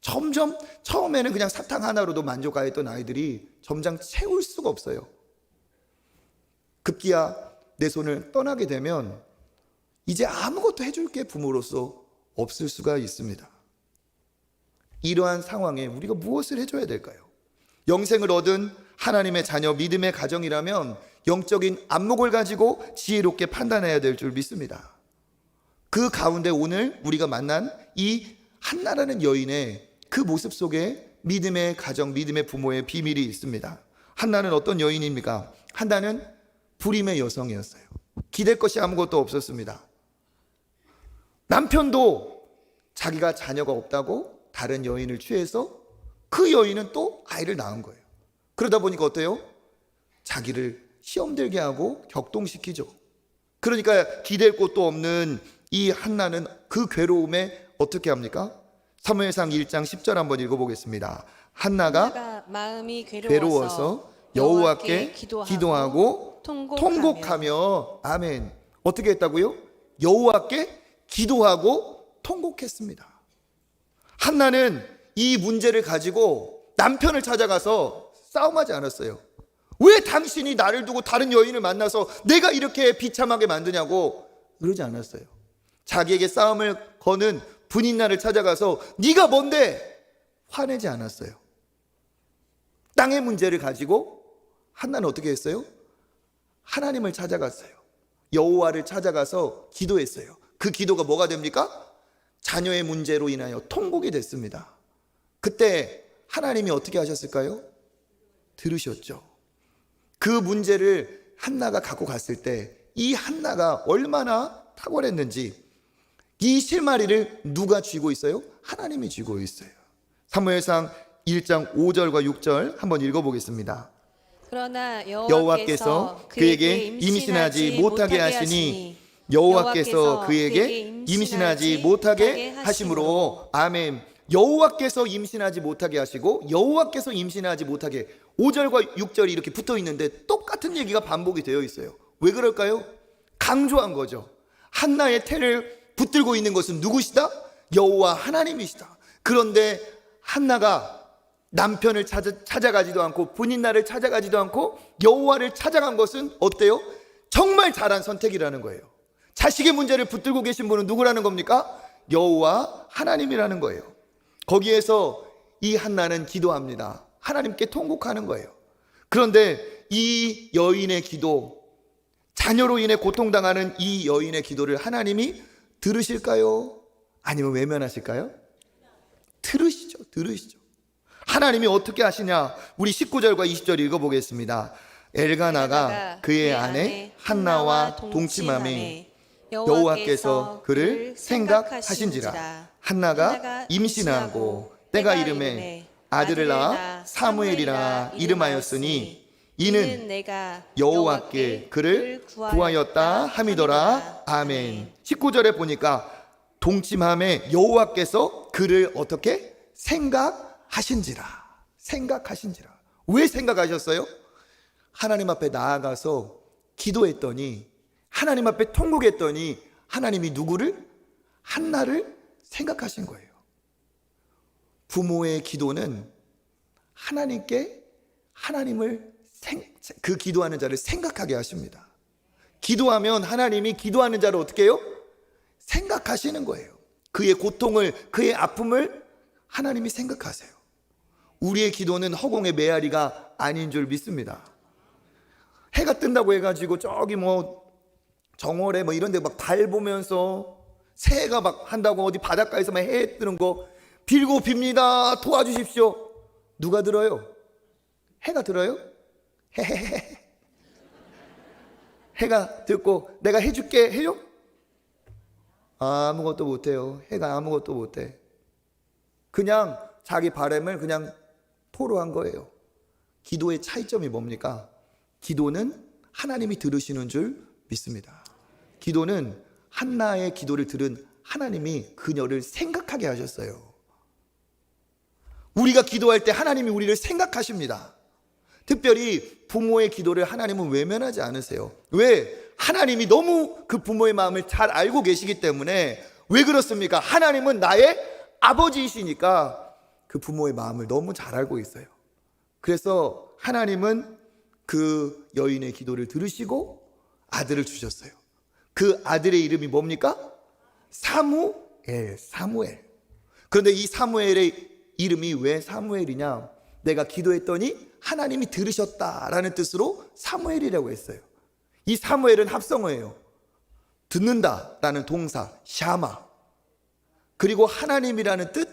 Speaker 1: 점점 처음에는 그냥 사탕 하나로도 만족하였던 아이들이 점점 채울 수가 없어요. 급기야 내 손을 떠나게 되면 이제 아무것도 해줄 게 부모로서 없을 수가 있습니다. 이러한 상황에 우리가 무엇을 해줘야 될까요? 영생을 얻은 하나님의 자녀, 믿음의 가정이라면 영적인 안목을 가지고 지혜롭게 판단해야 될 줄 믿습니다. 그 가운데 오늘 우리가 만난 이 한나라는 여인의 그 모습 속에 믿음의 가정, 믿음의 부모의 비밀이 있습니다. 한나는 어떤 여인입니까? 한나는 불임의 여성이었어요. 기댈 것이 아무것도 없었습니다. 남편도 자기가 자녀가 없다고 다른 여인을 취해서 그 여인은 또 아이를 낳은 거예요. 그러다 보니까 어때요? 자기를 시험 들게 하고 격동시키죠. 그러니까 기댈 곳도 없는 이 한나는 그 괴로움에 어떻게 합니까? 사무엘상 1장 10절 한번 읽어보겠습니다. 한나가
Speaker 4: 마음이
Speaker 1: 괴로워서 여호와께 기도하고 통곡하며 아멘. 어떻게 했다고요? 여호와께 기도하고 통곡했습니다. 한나는 이 문제를 가지고 남편을 찾아가서 싸움하지 않았어요. 왜 당신이 나를 두고 다른 여인을 만나서 내가 이렇게 비참하게 만드냐고 그러지 않았어요. 자기에게 싸움을 거는 분인나를 찾아가서 네가 뭔데? 화내지 않았어요. 땅의 문제를 가지고 한나는 어떻게 했어요? 하나님을 찾아갔어요. 여호와를 찾아가서 기도했어요. 그 기도가 뭐가 됩니까? 자녀의 문제로 인하여 통곡이 됐습니다. 그때 하나님이 어떻게 하셨을까요? 들으셨죠. 그 문제를 한나가 갖고 갔을 때 이 한나가 얼마나 탁월했는지, 이 실마리를 누가 쥐고 있어요? 하나님이 쥐고 있어요. 사무엘상 1장 5절과 6절 한번 읽어보겠습니다.
Speaker 4: 그러나
Speaker 1: 여호와께서 그에게 임신하지 못하게 하시니 여호와께서 그에게 임신하지 못하게 하심으로. 아멘. 여호와께서 임신하지 못하게 하시고 여호와께서 임신하지 못하게, 5절과 6절이 이렇게 붙어 있는데 똑같은 얘기가 반복이 되어 있어요. 왜 그럴까요? 강조한 거죠. 한나의 태를 붙들고 있는 것은 누구시다? 여호와 하나님이시다. 그런데 한나가 남편을 찾아가지도 않고 본인 나를 찾아가지도 않고 여호와를 찾아간 것은 어때요? 정말 잘한 선택이라는 거예요. 자식의 문제를 붙들고 계신 분은 누구라는 겁니까? 여호와 하나님이라는 거예요. 거기에서 이 한나는 기도합니다. 하나님께 통곡하는 거예요. 그런데 이 여인의 기도, 자녀로 인해 고통당하는 이 여인의 기도를 하나님이 들으실까요? 아니면 외면하실까요? 들으시죠. 하나님이 어떻게 하시냐? 우리 19절과 20절 읽어보겠습니다. 엘가나가 그의 아내 한나와 동침함에 여호와께서 그를 생각하신지라. 한나가 임신하고 때가 이름에 아들을 낳아 사무엘이라 이름하였으니 이는
Speaker 4: 내가
Speaker 1: 여호와께 그를 구하였다 함이더라. 아멘. 19절에 보니까 동침함에 여호와께서 그를 어떻게? 생각하신지라. 왜 생각하셨어요? 하나님 앞에 나아가서 기도했더니, 하나님 앞에 통곡했더니 하나님이 누구를? 한나를 생각하신 거예요. 부모의 기도는 하나님을 그 기도하는 자를 생각하게 하십니다. 기도하면 하나님이 기도하는 자를 어떻게 해요? 생각하시는 거예요. 그의 고통을, 그의 아픔을 하나님이 생각하세요. 우리의 기도는 허공의 메아리가 아닌 줄 믿습니다. 해가 뜬다고 해가지고 저기 정월에 이런 데 막 달 보면서 새해가 막 한다고 어디 바닷가에서 막 해 뜨는 거 빌고 빕니다. 도와주십시오. 누가 들어요? 해가 들어요? 해가 듣고 내가 해줄게 해요? 아무것도 못해요. 해가 아무것도 못해. 그냥 자기 바람을 그냥 토로한 거예요. 기도의 차이점이 뭡니까? 기도는 하나님이 들으시는 줄 믿습니다. 기도는 한나의 기도를 들은 하나님이 그녀를 생각하게 하셨어요. 우리가 기도할 때 하나님이 우리를 생각하십니다. 특별히 부모의 기도를 하나님은 외면하지 않으세요. 왜? 하나님이 너무 그 부모의 마음을 잘 알고 계시기 때문에. 왜 그렇습니까? 하나님은 나의 아버지이시니까 그 부모의 마음을 너무 잘 알고 있어요. 그래서 하나님은 그 여인의 기도를 들으시고 아들을 주셨어요. 그 아들의 이름이 뭡니까? 사무엘. 그런데 이 사무엘의 이름이 왜 사무엘이냐? 내가 기도했더니 하나님이 들으셨다라는 뜻으로 사무엘이라고 했어요. 이 사무엘은 합성어예요. 듣는다라는 동사 샤마, 그리고 하나님이라는 뜻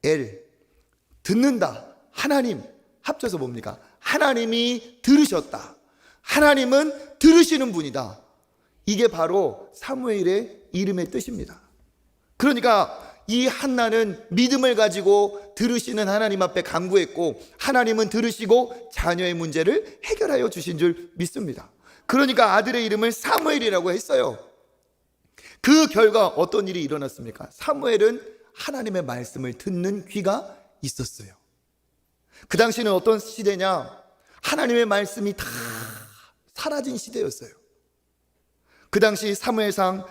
Speaker 1: 엘. 듣는다, 하나님 합쳐서 뭡니까? 하나님이 들으셨다. 하나님은 들으시는 분이다. 이게 바로 사무엘의 이름의 뜻입니다. 그러니까 이 한나는 믿음을 가지고 들으시는 하나님 앞에 간구했고, 하나님은 들으시고 자녀의 문제를 해결하여 주신 줄 믿습니다. 그러니까 아들의 이름을 사무엘이라고 했어요. 그 결과 어떤 일이 일어났습니까? 사무엘은 하나님의 말씀을 듣는 귀가 있었어요. 그 당시는 어떤 시대냐? 하나님의 말씀이 다 사라진 시대였어요. 그 당시 사무엘상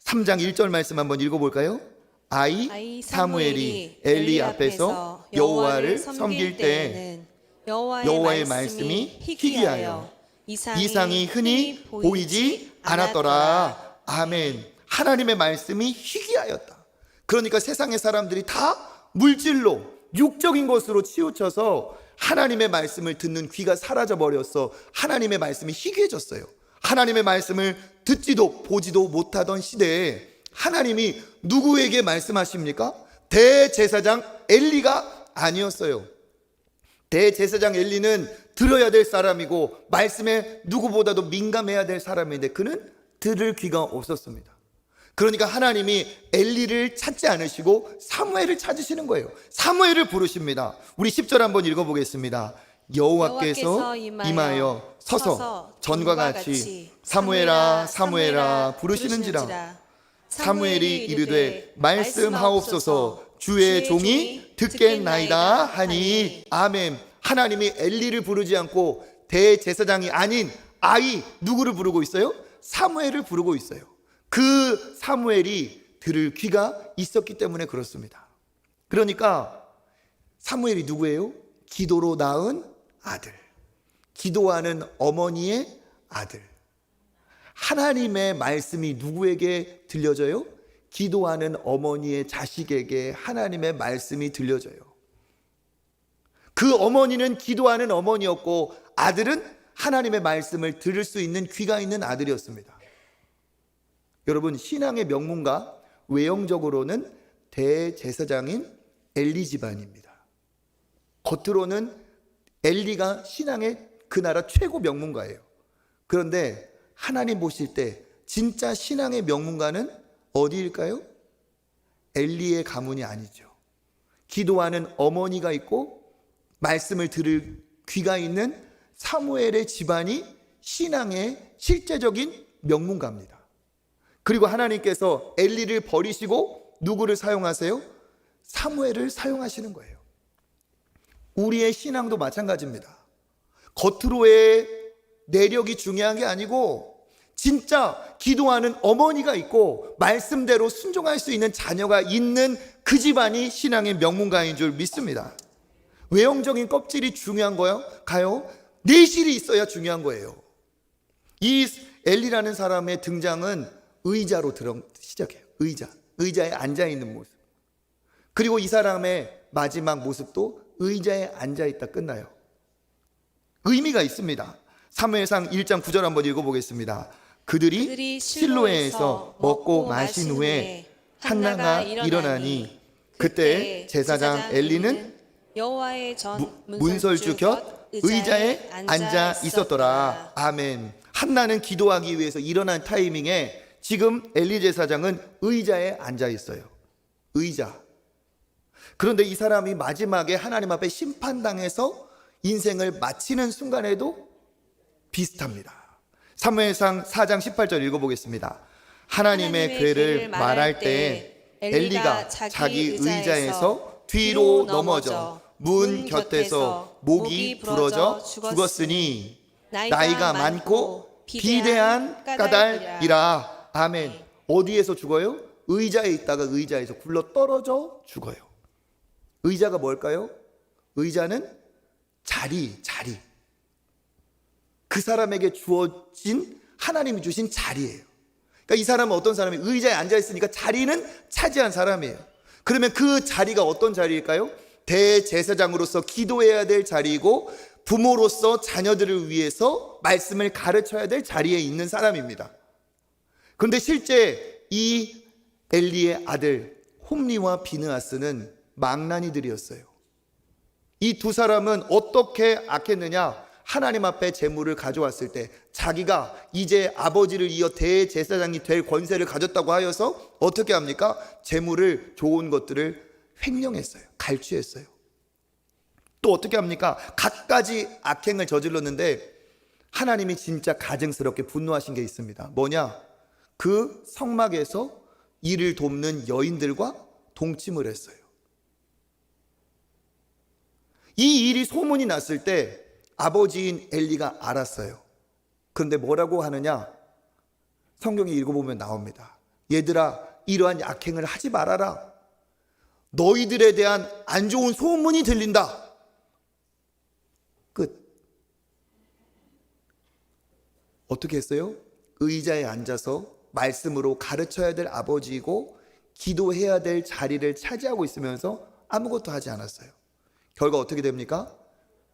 Speaker 1: 3장 1절 말씀 한번 읽어볼까요? 아이 사무엘이 엘리 앞에서 여호와를 섬길 때에는 여호와의 말씀이 희귀하여 이상이 흔히 보이지 않았더라. 아멘. 하나님의 말씀이 희귀하였다. 그러니까 세상의 사람들이 다 물질로, 육적인 것으로 치우쳐서 하나님의 말씀을 듣는 귀가 사라져 버렸어. 하나님의 말씀이 희귀해졌어요. 하나님의 말씀을 듣지도 보지도 못하던 시대에 하나님이 누구에게 말씀하십니까? 대제사장 엘리가 아니었어요. 대제사장 엘리는 들어야 될 사람이고 말씀에 누구보다도 민감해야 될 사람인데 그는 들을 귀가 없었습니다. 그러니까 하나님이 엘리를 찾지 않으시고 사무엘을 찾으시는 거예요. 사무엘을 부르십니다. 우리 10절 한번 읽어보겠습니다. 여호와께서 임하여 서서 전과 같이 사무엘아 사무엘아 부르시는지라. 사무엘이 이르되 말씀하옵소서 주의 종이 듣겠나이다 하니. 아멘. 하나님이 엘리를 부르지 않고 대제사장이 아닌 아이 누구를 부르고 있어요? 사무엘을 부르고 있어요. 그 사무엘이 들을 귀가 있었기 때문에 그렇습니다. 그러니까 사무엘이 누구예요? 기도로 낳은 아들, 기도하는 어머니의 아들. 하나님의 말씀이 누구에게 들려져요? 기도하는 어머니의 자식에게 하나님의 말씀이 들려져요. 그 어머니는 기도하는 어머니였고 아들은 하나님의 말씀을 들을 수 있는 귀가 있는 아들이었습니다. 여러분, 신앙의 명문가 외형적으로는 대제사장인 엘리 집안입니다. 겉으로는 엘리가 신앙의 그 나라 최고 명문가예요. 그런데 하나님 보실 때 진짜 신앙의 명문가는 어디일까요? 엘리의 가문이 아니죠. 기도하는 어머니가 있고 말씀을 들을 귀가 있는 사무엘의 집안이 신앙의 실제적인 명문가입니다. 그리고 하나님께서 엘리를 버리시고 누구를 사용하세요? 사무엘을 사용하시는 거예요. 우리의 신앙도 마찬가지입니다. 겉으로의 내력이 중요한 게 아니고 진짜 기도하는 어머니가 있고 말씀대로 순종할 수 있는 자녀가 있는 그 집안이 신앙의 명문가인 줄 믿습니다. 외형적인 껍질이 중요한 가요? 내실이 있어야 중요한 거예요. 이 엘리라는 사람의 등장은 의자로 시작해요. 의자에 앉아있는 모습. 그리고 이 사람의 마지막 모습도 의자에 앉아있다 끝나요. 의미가 있습니다. 사무엘상 1장 9절 한번 읽어보겠습니다. 그들이 실로에서 먹고 마신 후에 한나가 일어나니 그때 제사장 엘리는
Speaker 4: 여호와의
Speaker 1: 문설주 곁 의자에 앉아 있었더라. 아멘. 한나는 기도하기 위해서 일어난 타이밍에 지금 엘리 제사장은 의자에 앉아 있어요. 의자. 그런데 이 사람이 마지막에 하나님 앞에 심판당해서 인생을 마치는 순간에도 비슷합니다. 사무엘상 4장 18절 읽어보겠습니다. 하나님의 괴를 말할 때 엘리가 자기 의자에서 뒤로 넘어져 문 곁에서 목이 부러져 죽었으니 나이가 많고 비대한 까닭이라. 아멘. 어디에서 죽어요? 의자에 있다가 의자에서 굴러 떨어져 죽어요. 의자가 뭘까요? 의자는 자리. 그 사람에게 주어진 하나님이 주신 자리예요. 그러니까 이 사람은 어떤 사람이 의자에 앉아 있으니까 자리는 차지한 사람이에요. 그러면 그 자리가 어떤 자리일까요? 대제사장으로서 기도해야 될 자리이고 부모로서 자녀들을 위해서 말씀을 가르쳐야 될 자리에 있는 사람입니다. 그런데 실제 이 엘리의 아들 홈리와 비느하스는 망나니들이었어요. 이 두 사람은 어떻게 악했느냐? 하나님 앞에 제물을 가져왔을 때 자기가 이제 아버지를 이어 대제사장이 될 권세를 가졌다고 하여서 어떻게 합니까? 제물을, 좋은 것들을 횡령했어요. 갈취했어요. 또 어떻게 합니까? 갖가지 악행을 저질렀는데 하나님이 진짜 가증스럽게 분노하신 게 있습니다. 뭐냐? 그 성막에서 이를 돕는 여인들과 동침을 했어요. 이 일이 소문이 났을 때 아버지인 엘리가 알았어요. 그런데 뭐라고 하느냐? 성경에 읽어보면 나옵니다. 얘들아, 이러한 악행을 하지 말아라. 너희들에 대한 안 좋은 소문이 들린다. 끝. 어떻게 했어요? 의자에 앉아서 말씀으로 가르쳐야 될 아버지이고 기도해야 될 자리를 차지하고 있으면서 아무것도 하지 않았어요. 결과 어떻게 됩니까?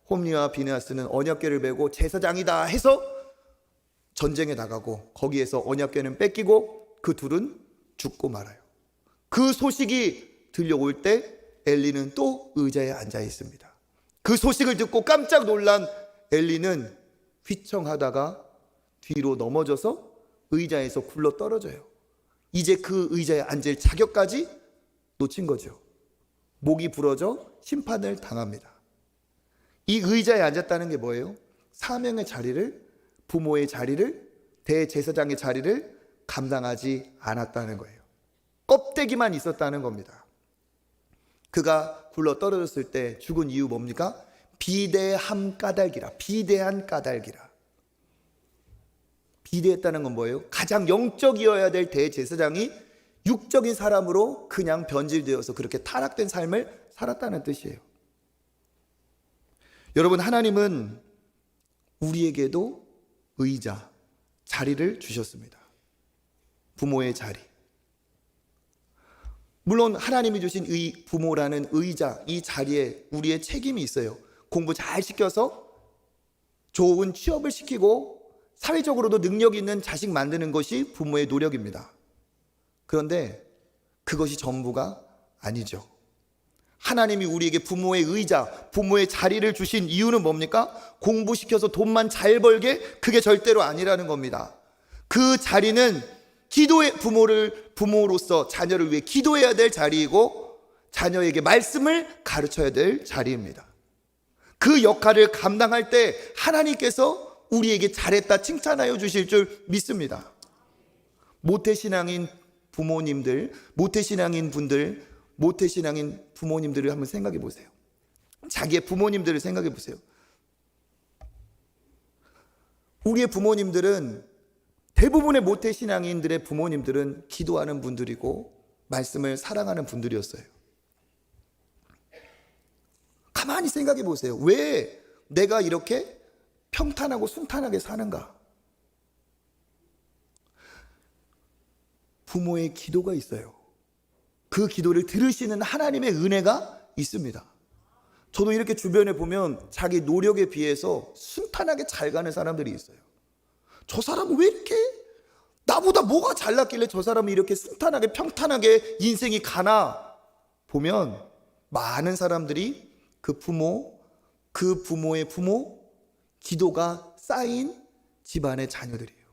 Speaker 1: 홈리와 비느하스는 언약궤를 메고 제사장이다 해서 전쟁에 나가고 거기에서 언약궤는 뺏기고 그 둘은 죽고 말아요. 그 소식이 들려올 때 엘리는 또 의자에 앉아 있습니다. 그 소식을 듣고 깜짝 놀란 엘리는 휘청하다가 뒤로 넘어져서 의자에서 굴러 떨어져요. 이제 그 의자에 앉을 자격까지 놓친 거죠. 목이 부러져 심판을 당합니다. 이 의자에 앉았다는 게 뭐예요? 사명의 자리를, 부모의 자리를, 대제사장의 자리를 감당하지 않았다는 거예요. 껍데기만 있었다는 겁니다. 그가 굴러 떨어졌을 때 죽은 이유 뭡니까? 비대함 까닭이라. 비대한 까닭이라. 비대했다는 건 뭐예요? 가장 영적이어야 될 대제사장이 육적인 사람으로 그냥 변질되어서 그렇게 타락된 삶을 살았다는 뜻이에요. 여러분, 하나님은 우리에게도 의자, 자리를 주셨습니다. 부모의 자리. 물론 하나님이 주신 이 부모라는 의자, 이 자리에 우리의 책임이 있어요. 공부 잘 시켜서 좋은 취업을 시키고 사회적으로도 능력 있는 자식 만드는 것이 부모의 노력입니다. 그런데 그것이 전부가 아니죠. 하나님이 우리에게 부모의 의자, 부모의 자리를 주신 이유는 뭡니까? 공부시켜서 돈만 잘 벌게, 그게 절대로 아니라는 겁니다. 그 자리는 기도의 부모로서 자녀를 위해 기도해야 될 자리이고 자녀에게 말씀을 가르쳐야 될 자리입니다. 그 역할을 감당할 때 하나님께서 우리에게 잘했다 칭찬하여 주실 줄 믿습니다. 모태신앙인 부모님들, 모태신앙인 분들, 모태신앙인 부모님들을 한번 생각해 보세요. 자기의 부모님들을 생각해 보세요. 우리의 부모님들은, 대부분의 모태신앙인들의 부모님들은 기도하는 분들이고 말씀을 사랑하는 분들이었어요. 가만히 생각해 보세요. 왜 내가 이렇게 평탄하고 순탄하게 사는가? 부모의 기도가 있어요. 그 기도를 들으시는 하나님의 은혜가 있습니다. 저도 이렇게 주변에 보면 자기 노력에 비해서 순탄하게 잘 가는 사람들이 있어요. 저 사람은 왜 이렇게, 나보다 뭐가 잘났길래 저 사람이 이렇게 순탄하게 평탄하게 인생이 가나 보면 많은 사람들이 그 부모, 그 부모의 부모, 기도가 쌓인 집안의 자녀들이에요.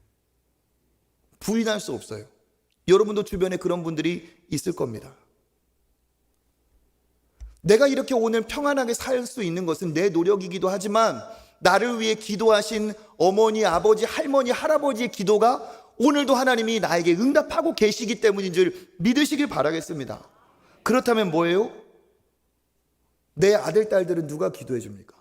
Speaker 1: 부인할 수 없어요. 여러분도 주변에 그런 분들이 있을 겁니다. 내가 이렇게 오늘 평안하게 살 수 있는 것은 내 노력이기도 하지만 나를 위해 기도하신 어머니, 아버지, 할머니, 할아버지의 기도가 오늘도 하나님이 나에게 응답하고 계시기 때문인 줄 믿으시길 바라겠습니다. 그렇다면 뭐예요? 내 아들, 딸들은 누가 기도해 줍니까?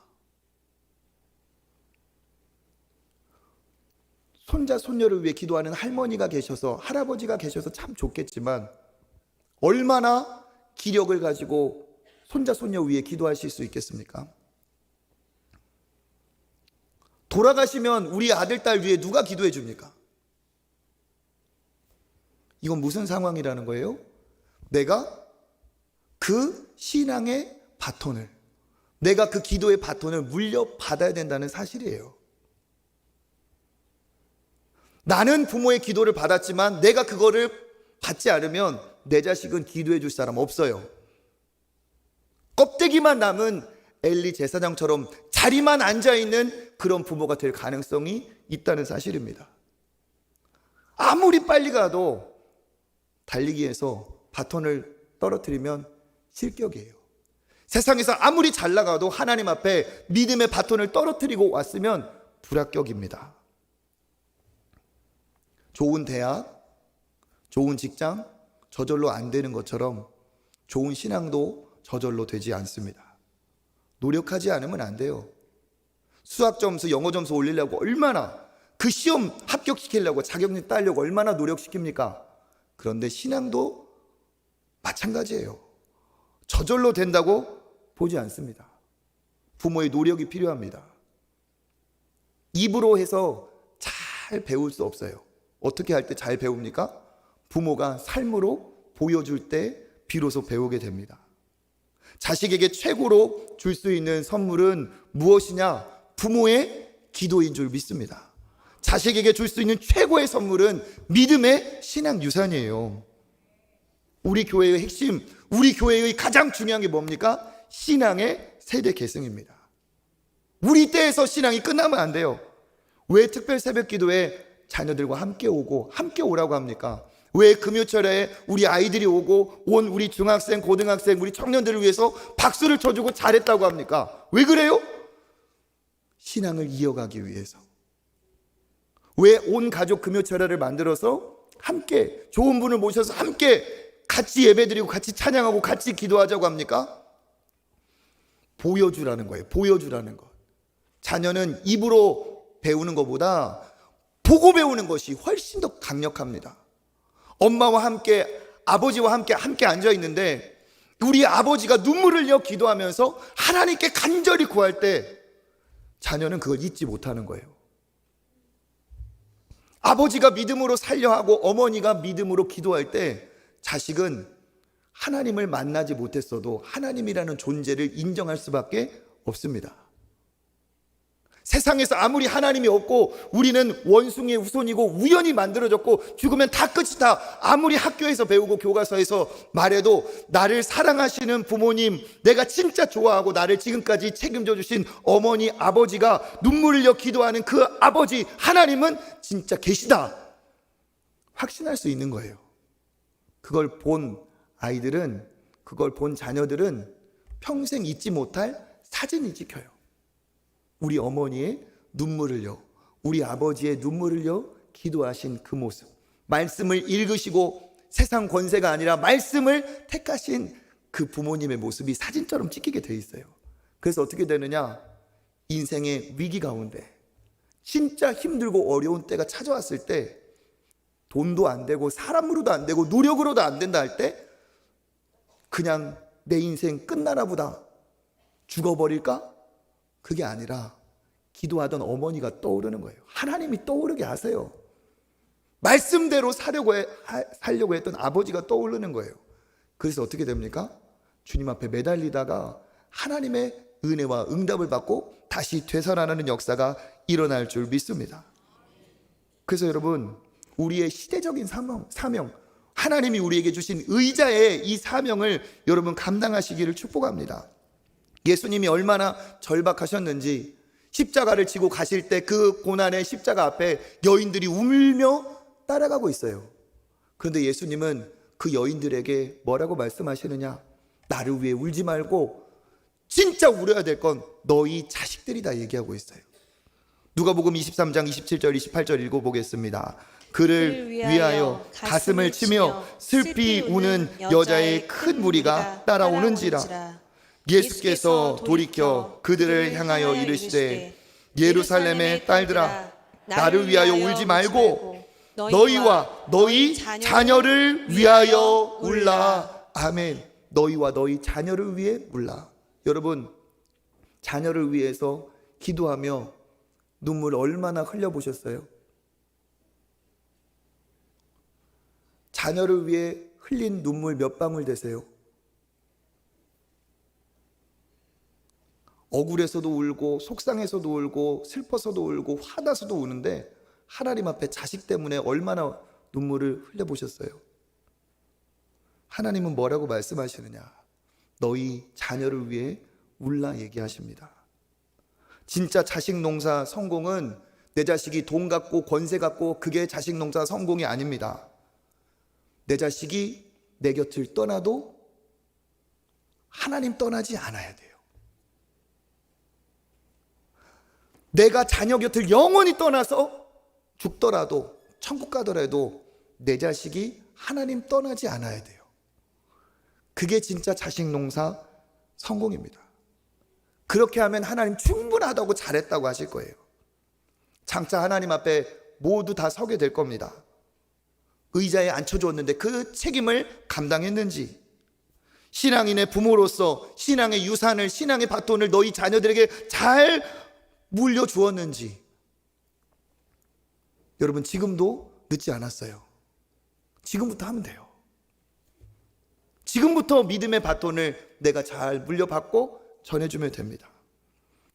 Speaker 1: 손자, 손녀를 위해 기도하는 할머니가 계셔서, 할아버지가 계셔서 참 좋겠지만 얼마나 기력을 가지고 손자, 손녀 위해 기도하실 수 있겠습니까? 돌아가시면 우리 아들, 딸 위해 누가 기도해 줍니까? 이건 무슨 상황이라는 거예요? 내가 그 신앙의 바톤을, 내가 그 기도의 바톤을 물려받아야 된다는 사실이에요. 나는 부모의 기도를 받았지만 내가 그거를 받지 않으면 내 자식은 기도해 줄 사람 없어요. 껍데기만 남은 엘리 제사장처럼 자리만 앉아있는 그런 부모가 될 가능성이 있다는 사실입니다. 아무리 빨리 가도 달리기에서 바톤을 떨어뜨리면 실격이에요. 세상에서 아무리 잘 나가도 하나님 앞에 믿음의 바톤을 떨어뜨리고 왔으면 불합격입니다. 좋은 대학, 좋은 직장 저절로 안 되는 것처럼 좋은 신앙도 저절로 되지 않습니다. 노력하지 않으면 안 돼요. 수학 점수, 영어 점수 올리려고 얼마나, 그 시험 합격시키려고, 자격증 따려고 얼마나 노력시킵니까? 그런데 신앙도 마찬가지예요. 저절로 된다고 보지 않습니다. 부모의 노력이 필요합니다. 입으로 해서 잘 배울 수 없어요. 어떻게 할 때 잘 배웁니까? 부모가 삶으로 보여줄 때 비로소 배우게 됩니다. 자식에게 최고로 줄 수 있는 선물은 무엇이냐? 부모의 기도인 줄 믿습니다. 자식에게 줄 수 있는 최고의 선물은 믿음의 신앙 유산이에요. 우리 교회의 핵심, 우리 교회의 가장 중요한 게 뭡니까? 신앙의 세대 계승입니다. 우리 때에서 신앙이 끝나면 안 돼요. 왜 특별 새벽 기도에 자녀들과 함께 오고 함께 오라고 합니까? 왜 금요철에 우리 아이들이 오고 온 우리 중학생, 고등학생, 우리 청년들을 위해서 박수를 쳐주고 잘했다고 합니까? 왜 그래요? 신앙을 이어가기 위해서. 왜 온 가족 금요철회를 만들어서 함께 좋은 분을 모셔서 함께 같이 예배드리고 같이 찬양하고 같이 기도하자고 합니까? 보여주라는 거예요. 보여주라는 것. 자녀는 입으로 배우는 것보다 보고 배우는 것이 훨씬 더 강력합니다. 엄마와 함께, 아버지와 함께 앉아 있는데 우리 아버지가 눈물을 흘려 기도하면서 하나님께 간절히 구할 때 자녀는 그걸 잊지 못하는 거예요. 아버지가 믿음으로 살려 하고 어머니가 믿음으로 기도할 때 자식은 하나님을 만나지 못했어도 하나님이라는 존재를 인정할 수밖에 없습니다. 세상에서 아무리 하나님이 없고 우리는 원숭이의 후손이고 우연히 만들어졌고 죽으면 다 끝이다. 아무리 학교에서 배우고 교과서에서 말해도 나를 사랑하시는 부모님, 내가 진짜 좋아하고 나를 지금까지 책임져 주신 어머니, 아버지가 눈물을 흘려 기도하는 그 아버지 하나님은 진짜 계시다. 확신할 수 있는 거예요. 그걸 본 아이들은, 그걸 본 자녀들은 평생 잊지 못할 사진이 찍혀요. 우리 어머니의 눈물 흘려, 우리 아버지의 눈물 흘려 기도하신 그 모습, 말씀을 읽으시고 세상 권세가 아니라 말씀을 택하신 그 부모님의 모습이 사진처럼 찍히게 돼 있어요. 그래서 어떻게 되느냐? 인생의 위기 가운데 진짜 힘들고 어려운 때가 찾아왔을 때 돈도 안 되고 사람으로도 안 되고 노력으로도 안 된다 할 때 그냥 내 인생 끝나나 보다, 죽어버릴까? 그게 아니라 기도하던 어머니가 떠오르는 거예요. 하나님이 떠오르게 하세요. 말씀대로 살려고 했던 아버지가 떠오르는 거예요. 그래서 어떻게 됩니까? 주님 앞에 매달리다가 하나님의 은혜와 응답을 받고 다시 되살아나는 역사가 일어날 줄 믿습니다. 그래서 여러분, 우리의 시대적인 사명, 하나님이 우리에게 주신 의자의 이 사명을 여러분 감당하시기를 축복합니다. 예수님이 얼마나 절박하셨는지 십자가를 지고 가실 때 그 고난의 십자가 앞에 여인들이 울며 따라가고 있어요. 그런데 예수님은 그 여인들에게 뭐라고 말씀하시느냐? 나를 위해 울지 말고 진짜 울어야 될 건 너희 자식들이다 얘기하고 있어요. 누가복음 23장 27절 28절 읽어보겠습니다. 그를 위하여 가슴을 치며 슬피 우는 여자의 큰 무리가 따라오는지라. 예수께서 돌이켜 그들을 향하여 이르시되 예루살렘의 딸들아, 나를 위하여 울지 말고 너희와 너희 자녀를 위하여 울라. 아멘. 너희와 너희 자녀를 위해 울라. 여러분, 자녀를 위해서 기도하며 눈물 얼마나 흘려보셨어요? 자녀를 위해 흘린 눈물 몇 방울 되세요? 억울해서도 울고 속상해서도 울고 슬퍼서도 울고 화나서도 우는데 하나님 앞에 자식 때문에 얼마나 눈물을 흘려보셨어요? 하나님은 뭐라고 말씀하시느냐? 너희 자녀를 위해 울라 얘기하십니다. 진짜 자식 농사 성공은 내 자식이 돈 갖고 권세 갖고 그게 자식 농사 성공이 아닙니다. 내 자식이 내 곁을 떠나도 하나님 떠나지 않아야 돼요. 내가 자녀 곁을 영원히 떠나서 죽더라도 천국 가더라도 내 자식이 하나님 떠나지 않아야 돼요. 그게 진짜 자식 농사 성공입니다. 그렇게 하면 하나님 충분하다고 잘했다고 하실 거예요. 장차 하나님 앞에 모두 다 서게 될 겁니다. 의자에 앉혀주었는데 그 책임을 감당했는지, 신앙인의 부모로서 신앙의 유산을, 신앙의 바톤을 너희 자녀들에게 잘 물려주었는지. 여러분, 지금도 늦지 않았어요. 지금부터 하면 돼요. 지금부터 믿음의 바톤을 내가 잘 물려받고 전해주면 됩니다.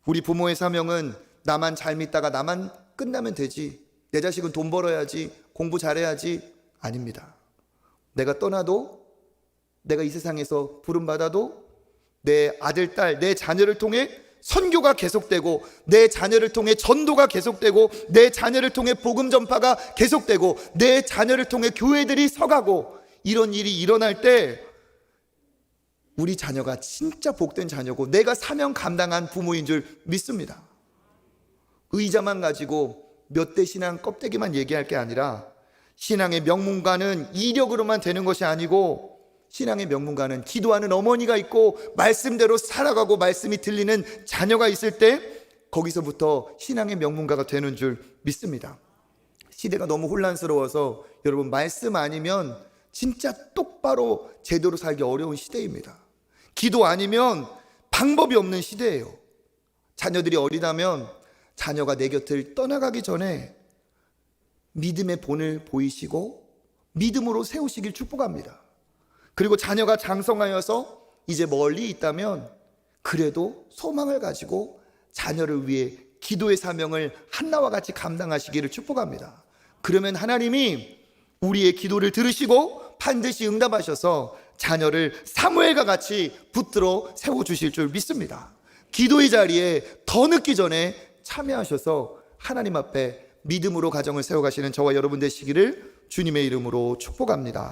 Speaker 1: 우리 부모의 사명은 나만 잘 믿다가 나만 끝나면 되지, 내 자식은 돈 벌어야지, 공부 잘해야지. 아닙니다. 내가 떠나도, 내가 이 세상에서 부름받아도 내 아들, 딸, 내 자녀를 통해 선교가 계속되고, 내 자녀를 통해 전도가 계속되고, 내 자녀를 통해 복음 전파가 계속되고, 내 자녀를 통해 교회들이 서가고, 이런 일이 일어날 때 우리 자녀가 진짜 복된 자녀고 내가 사명 감당한 부모인 줄 믿습니다. 의자만 가지고 몇 대 신앙 껍데기만 얘기할 게 아니라, 신앙의 명문가는 이력으로만 되는 것이 아니고, 신앙의 명문가는 기도하는 어머니가 있고 말씀대로 살아가고 말씀이 들리는 자녀가 있을 때 거기서부터 신앙의 명문가가 되는 줄 믿습니다. 시대가 너무 혼란스러워서 여러분, 말씀 아니면 진짜 똑바로 제대로 살기 어려운 시대입니다. 기도 아니면 방법이 없는 시대예요. 자녀들이 어리다면 자녀가 내 곁을 떠나가기 전에 믿음의 본을 보이시고 믿음으로 세우시길 축복합니다. 그리고 자녀가 장성하여서 이제 멀리 있다면 그래도 소망을 가지고 자녀를 위해 기도의 사명을 한나와 같이 감당하시기를 축복합니다. 그러면 하나님이 우리의 기도를 들으시고 반드시 응답하셔서 자녀를 사무엘과 같이 붙들어 세워주실 줄 믿습니다. 기도의 자리에 더 늦기 전에 참여하셔서 하나님 앞에 믿음으로 가정을 세워가시는 저와 여러분 되시기를 주님의 이름으로 축복합니다.